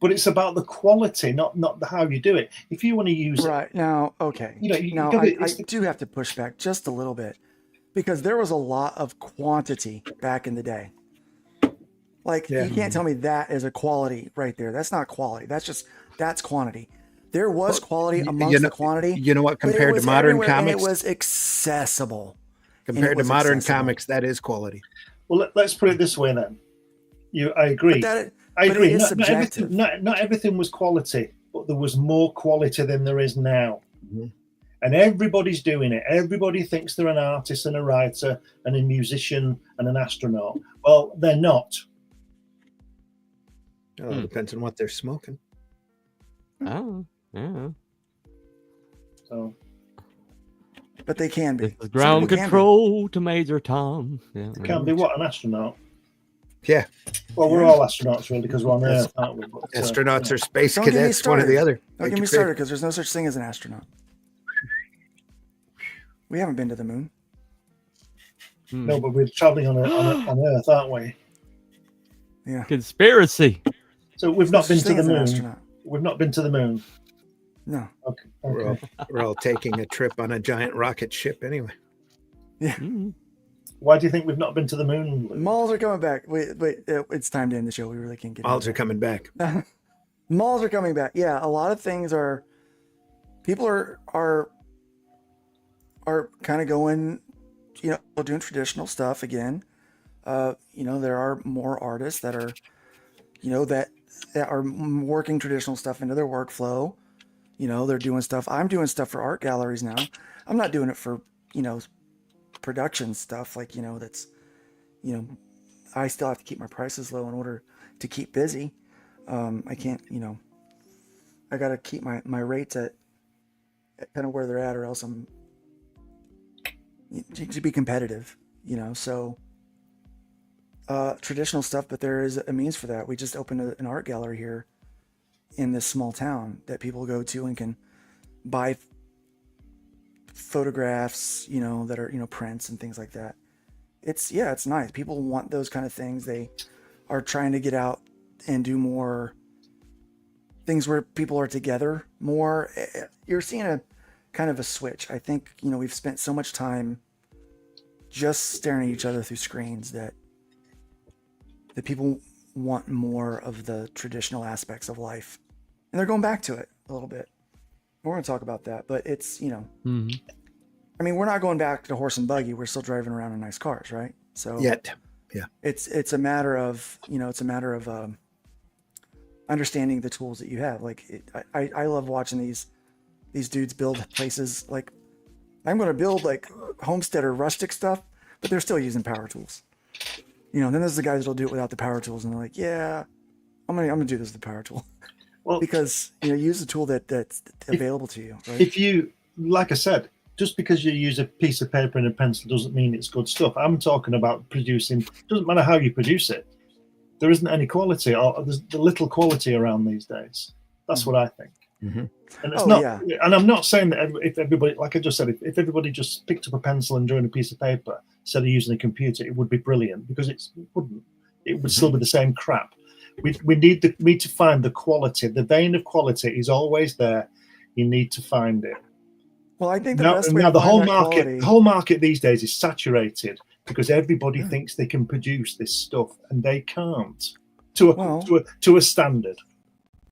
But it's about the quality, not how you do it. If you want to use now, okay. You know, I do have to push back just a little bit because there was a lot of quantity back in the day. Like you can't tell me that is a quality right there. That's not quality. That's quantity. There was quality amongst the quantity. You know what? Compared to modern comics, it was accessible. Compared to modern comics, that is quality. Well, let's put it this way then. I agree. I agree. It is subjective. Not everything was quality, but there was more quality than there is now. And everybody's doing it. Everybody thinks they're an artist and a writer and a musician and an astronaut. Well, they're not. Oh, it depends on what they're smoking. Oh, yeah. So, but they can be. Ground control to Major Tom. Yeah, can be what, an astronaut? Yeah. Well, we're all astronauts really because we're on Earth, aren't we? But, astronauts or space cadets, one or the other. Don't get me started because there's no such thing as an astronaut. We haven't been to the moon. No, but we're traveling on Earth, aren't we? Yeah. Conspiracy. So we've not been to the moon. We've not been to the moon. No. Okay. We're all taking a trip on a giant rocket ship anyway. Yeah. Why do you think we've not been to the moon? Malls are coming back. Wait, it's time to end the show. We really can't get Malls are coming back. Malls are coming back. Yeah, a lot of things are. People are kind of going, you know, doing traditional stuff again. You know, there are more artists that are, you know, that are working traditional stuff into their workflow. You know, they're doing stuff. I'm doing stuff for art galleries now. I'm not doing it for, you know, production stuff like, you know, that's, you know, I still have to keep my prices low in order to keep busy. I can't, you know, I got to keep my rates at kind of where they're at, or else I'm to be competitive, you know. So traditional stuff, but there is a means for that. We just opened an art gallery here in this small town that people go to and can buy photographs, you know, that are, you know, prints and things like that. It's nice. People want those kind of things. They are trying to get out and do more things where people are together more. You're seeing a kind of a switch. I think, you know, we've spent so much time just staring at each other through screens that people want more of the traditional aspects of life, and they're going back to it a little bit. We're going to talk about that, but it's, you know, I mean, we're not going back to horse and buggy. We're still driving around in nice cars, right? So yeah, it's a matter of, you know, understanding the tools that you have. Like I love watching these dudes build places. Like I'm going to build like homestead or rustic stuff, but they're still using power tools. You know, and then there's the guys that'll do it without the power tools, and they're like, "Yeah, I'm gonna do this with the power tool." Well, because, you know, use the tool that's available to you. Right? If you, like I said, just because you use a piece of paper and a pencil doesn't mean it's good stuff. I'm talking about producing. Doesn't matter how you produce it. There isn't any quality, or there's the little quality around these days. That's what I think. And it's and I'm not saying that if everybody, like I just said, if everybody just picked up a pencil and drew on a piece of paper instead of using a computer, it would be brilliant, because it wouldn't. It would still be the same crap. We need to find the quality. The vein of quality is always there. You need to find it. Well, I think the Now, best way now to the find whole that market, quality, the whole market these days is saturated because everybody thinks they can produce this stuff and they can't to a standard.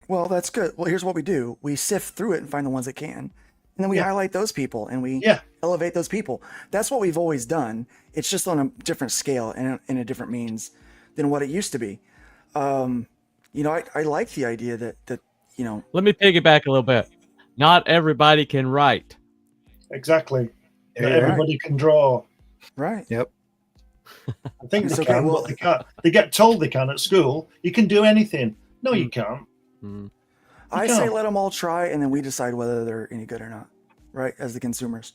well, that's good. Well, here's what we do: we sift through it and find the ones that can, and then we highlight those people and we elevate those people. That's what we've always done. It's just on a different scale and in a different means than what it used to be. You know, I like the idea that you know. Let me piggyback a little bit. Not everybody can write. Exactly. Yeah, Not everybody can draw. Right. Yep. I think It's they okay, can, well- but they can't. They get told they can at school. You can do anything. No, you can't. I can't. say let them all try, and then we decide whether they're any good or not, right? As the consumers,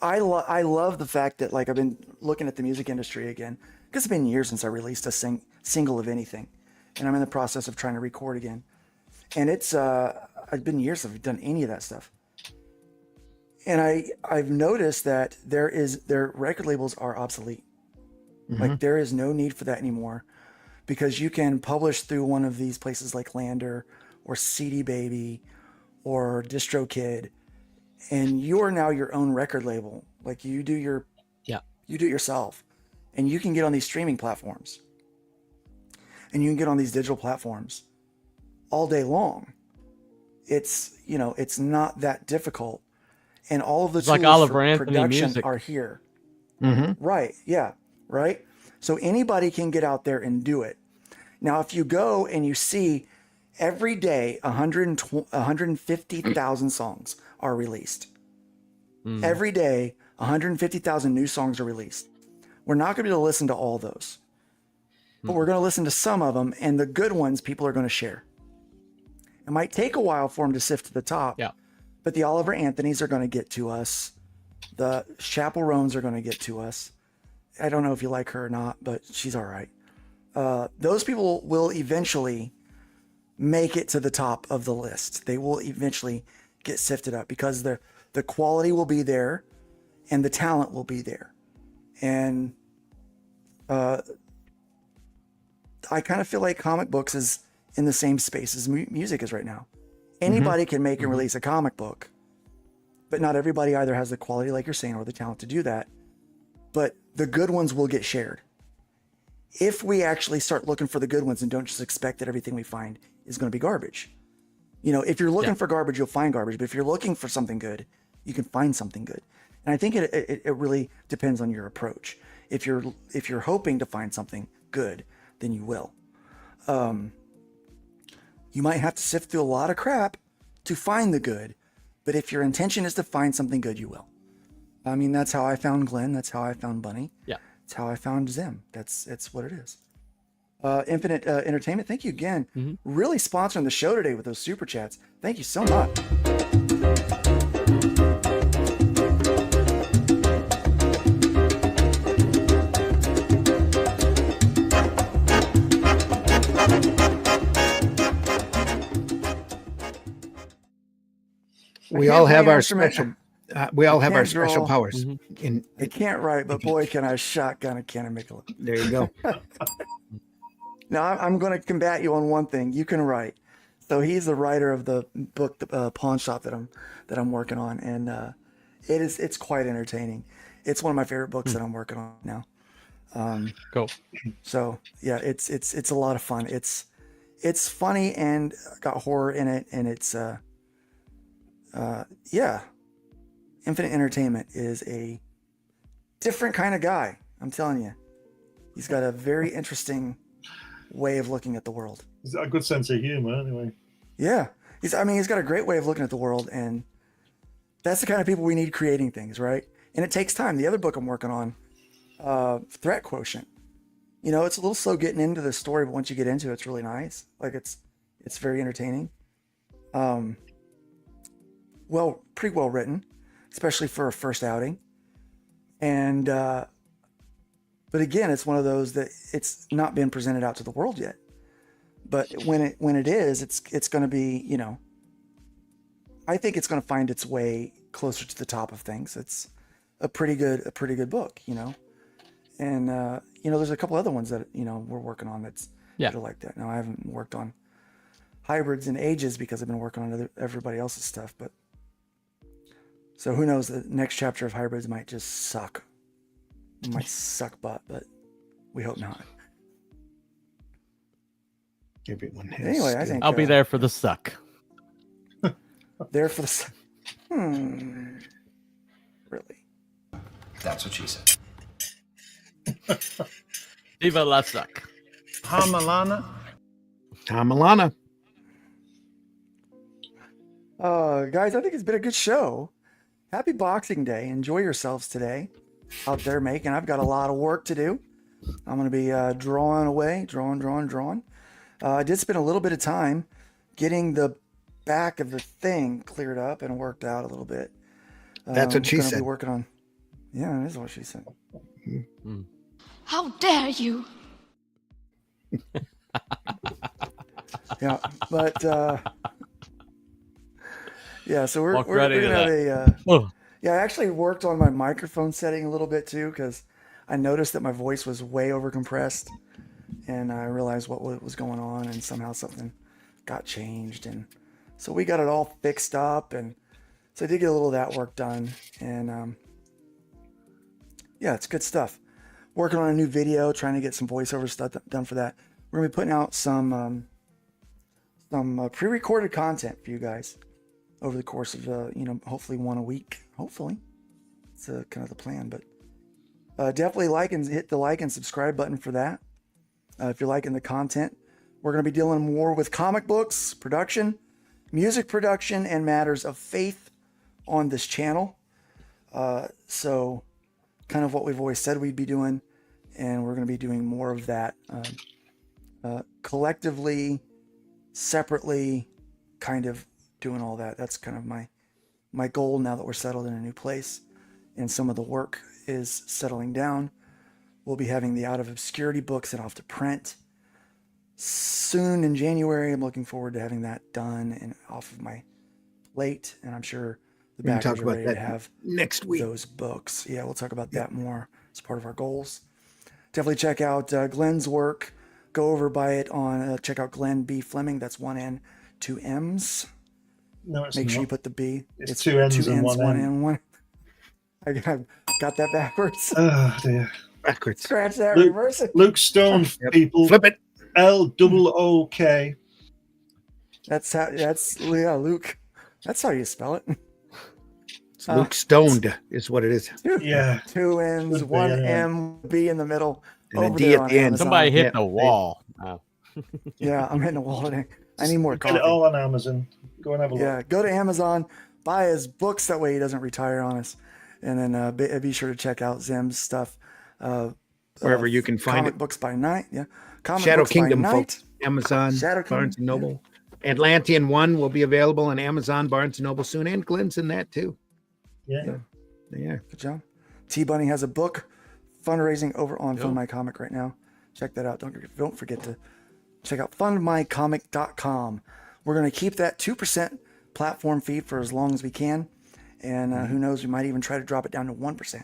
I love the fact that, like, I've been looking at the music industry again because it's been years since I released a single of anything, and I'm in the process of trying to record again, and it's been years since I've done any of that stuff, and I've noticed that their record labels are obsolete. Like, there is no need for that anymore, because you can publish through one of these places like Lander or CD Baby or DistroKid, and you are now your own record label. Like, you do you do it yourself, and you can get on these streaming platforms, and you can get on these digital platforms all day long. It's, you know, it's not that difficult, and all of the It's tools like Oliver for Anthony production music. are here. Right. Yeah. Right. So anybody can get out there and do it. Now, if you go and you see every day 150,000 songs are released. Every day 150,000 new songs are released. We're not going to be able to listen to all those, but we're going to listen to some of them, and the good ones people are going to share. It might take a while for them to sift to the top, but the Oliver Anthonys are going to get to us. The Chappell Roans are going to get to us. I don't know if you like her or not, but she's all right. Those people will eventually make it to the top of the list. They will eventually get sifted up because the quality will be there and the talent will be there. And I kind of feel like comic books is in the same space as music is right now. Anybody can make and release a comic book, but not everybody either has the quality, like you're saying, or the talent to do that. But the good ones will get shared. If we actually start looking for the good ones and don't just expect that everything we find is going to be garbage. You know, if you're looking for garbage, you'll find garbage. But if you're looking for something good, you can find something good. And I think it really depends on your approach. If you're hoping to find something good, then you will. You might have to sift through a lot of crap to find the good. But if your intention is to find something good, you will. I mean, that's how I found Glenn. That's how I found Bunny. Yeah. That's how I found Zim. It's what it is. Infinite Entertainment, thank you again. Really sponsoring the show today with those super chats. Thank you so much. We all have play an our instrument. special. We all have our can't special draw. powers. I can't write, but boy, can I shotgun a can of Michelob. There you go. Now, I'm going to combat you on one thing. You can write. So he's the writer of the book, the Pawn Shop that I'm working on, and it's quite entertaining. It's one of my favorite books that I'm working on now. Cool. So yeah, it's a lot of fun. It's funny and got horror in it, and it's yeah. Infinite Entertainment is a different kind of guy. I'm telling you, he's got a very interesting way of looking at the world. He's got a good sense of humor, anyway. Yeah, he's got a great way of looking at the world, and that's the kind of people we need creating things, right? And it takes time. The other book I'm working on, Threat Quotient, you know, it's a little slow getting into the story, but once you get into it, it's really nice. Like it's very entertaining. Pretty well written, especially for a first outing. And but again, it's one of those that it's not been presented out to the world yet. But when it is, it's going to be, you know, I think it's going to find its way closer to the top of things. It's a pretty good book, you know. And you know, there's a couple other ones that, you know, we're working on Yeah. I like that. Now I haven't worked on hybrids in ages because I've been working on everybody else's stuff, but so who knows, the next chapter of hybrids might just suck. It might suck butt, but we hope not. Everyone has Anyway, I think I'll be there for the suck. There for the suck. Really? That's what she said. Viva la suck. Tamalana. Tamalana. Guys, I think it's been a good show. Happy Boxing Day. Enjoy yourselves today out there making. I've got a lot of work to do. I'm going to be drawing away, drawing. I did spend a little bit of time getting the back of the thing cleared up and worked out a little bit. That's what she gonna said. Be working on. Yeah, that is what she said. How dare you? Yeah, but yeah, so we're Walk gonna right into have that. yeah, I actually worked on my microphone setting a little bit too, because I noticed that my voice was way over compressed, and I realized what was going on, and somehow something got changed, and so we got it all fixed up, and so I did get a little of that work done, and yeah, it's good stuff. Working on a new video, trying to get some voiceover stuff done for that. We're gonna be putting out some pre-recorded content for you guys over the course of hopefully one a week. Hopefully, it's kind of the plan. But definitely hit the like and subscribe button for that. If you're liking the content, we're going to be dealing more with comic books, production, music production, and matters of faith on this channel. So kind of what we've always said we'd be doing, and we're going to be doing more of that collectively, separately, kind of doing all that. That's kind of my goal now that we're settled in a new place and some of the work is settling down. We'll be having the Out of Obscurity books sent off to print soon in January. I'm looking forward to having that done and off of my plate, and I'm sure the We can backers talk are about ready that to have next week. those books. Yeah, we'll talk about that more as part of our goals. Definitely check out Glenn's work. Go over by it on check out Glenn B. Fleming. That's 1 N, 2 M's. No, it's Make sure not. you put the B. It's 2 N's and 1 1 N. N, 1. I got that backwards. Oh dear. Backwards. Scratch that. Luke, Reverse it. Luke Stone, people. Flip it. LOOK. That's how. That's Luke. That's how you spell it. It's Luke Stoned is what it is. Yeah. 2 N's, Could be, 1 yeah. M, B in the middle. And a over D there at on the end. Amazon. Somebody hit Yeah. the wall. Oh. Yeah, I'm hitting the wall today. I need more Get coffee. it all on Amazon. Go and have a look. Yeah, go to Amazon, buy his books. That way he doesn't retire on us. And then be sure to check out Zim's stuff. Wherever you can find Comic it. Books by Night. Yeah, Comic Shadow Books Kingdom, by Night. folks. Amazon, Shadow Barnes Kingdom, and Noble. Atlantean 1 will be available on Amazon, Barnes and Noble soon, and Glenn's in that too. Yeah. Yeah. Good job. T Bunny has a book fundraising over on Fund My Comic right now. Check that out. Don't forget to check out fundmycomic.com. We're going to keep that 2% platform fee for as long as we can. And who knows, we might even try to drop it down to 1%.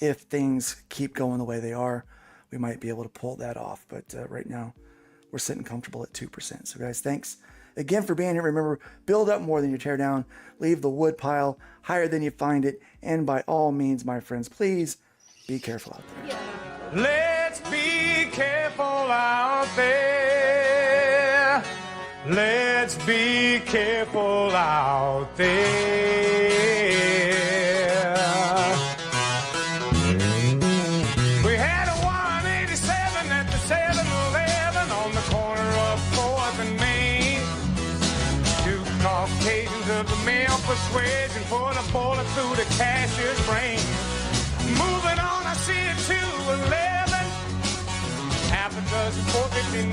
If things keep going the way they are, we might be able to pull that off. But right now, we're sitting comfortable at 2%. So guys, thanks again for being here. Remember, build up more than you tear down. Leave the wood pile higher than you find it. And by all means, my friends, please be careful out there. Let's be careful out there. Let's be careful out there. We had a 187 at the 7-Eleven on the corner of 4th and Main. 2 Caucasians of the male persuasion put a bullet through the cashier's brain. Moving on, I see it 211, half a dozen 459,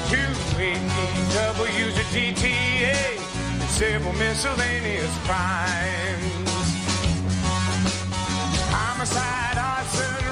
2 AEWs, a GTA, and several miscellaneous crimes. Homicide, arson,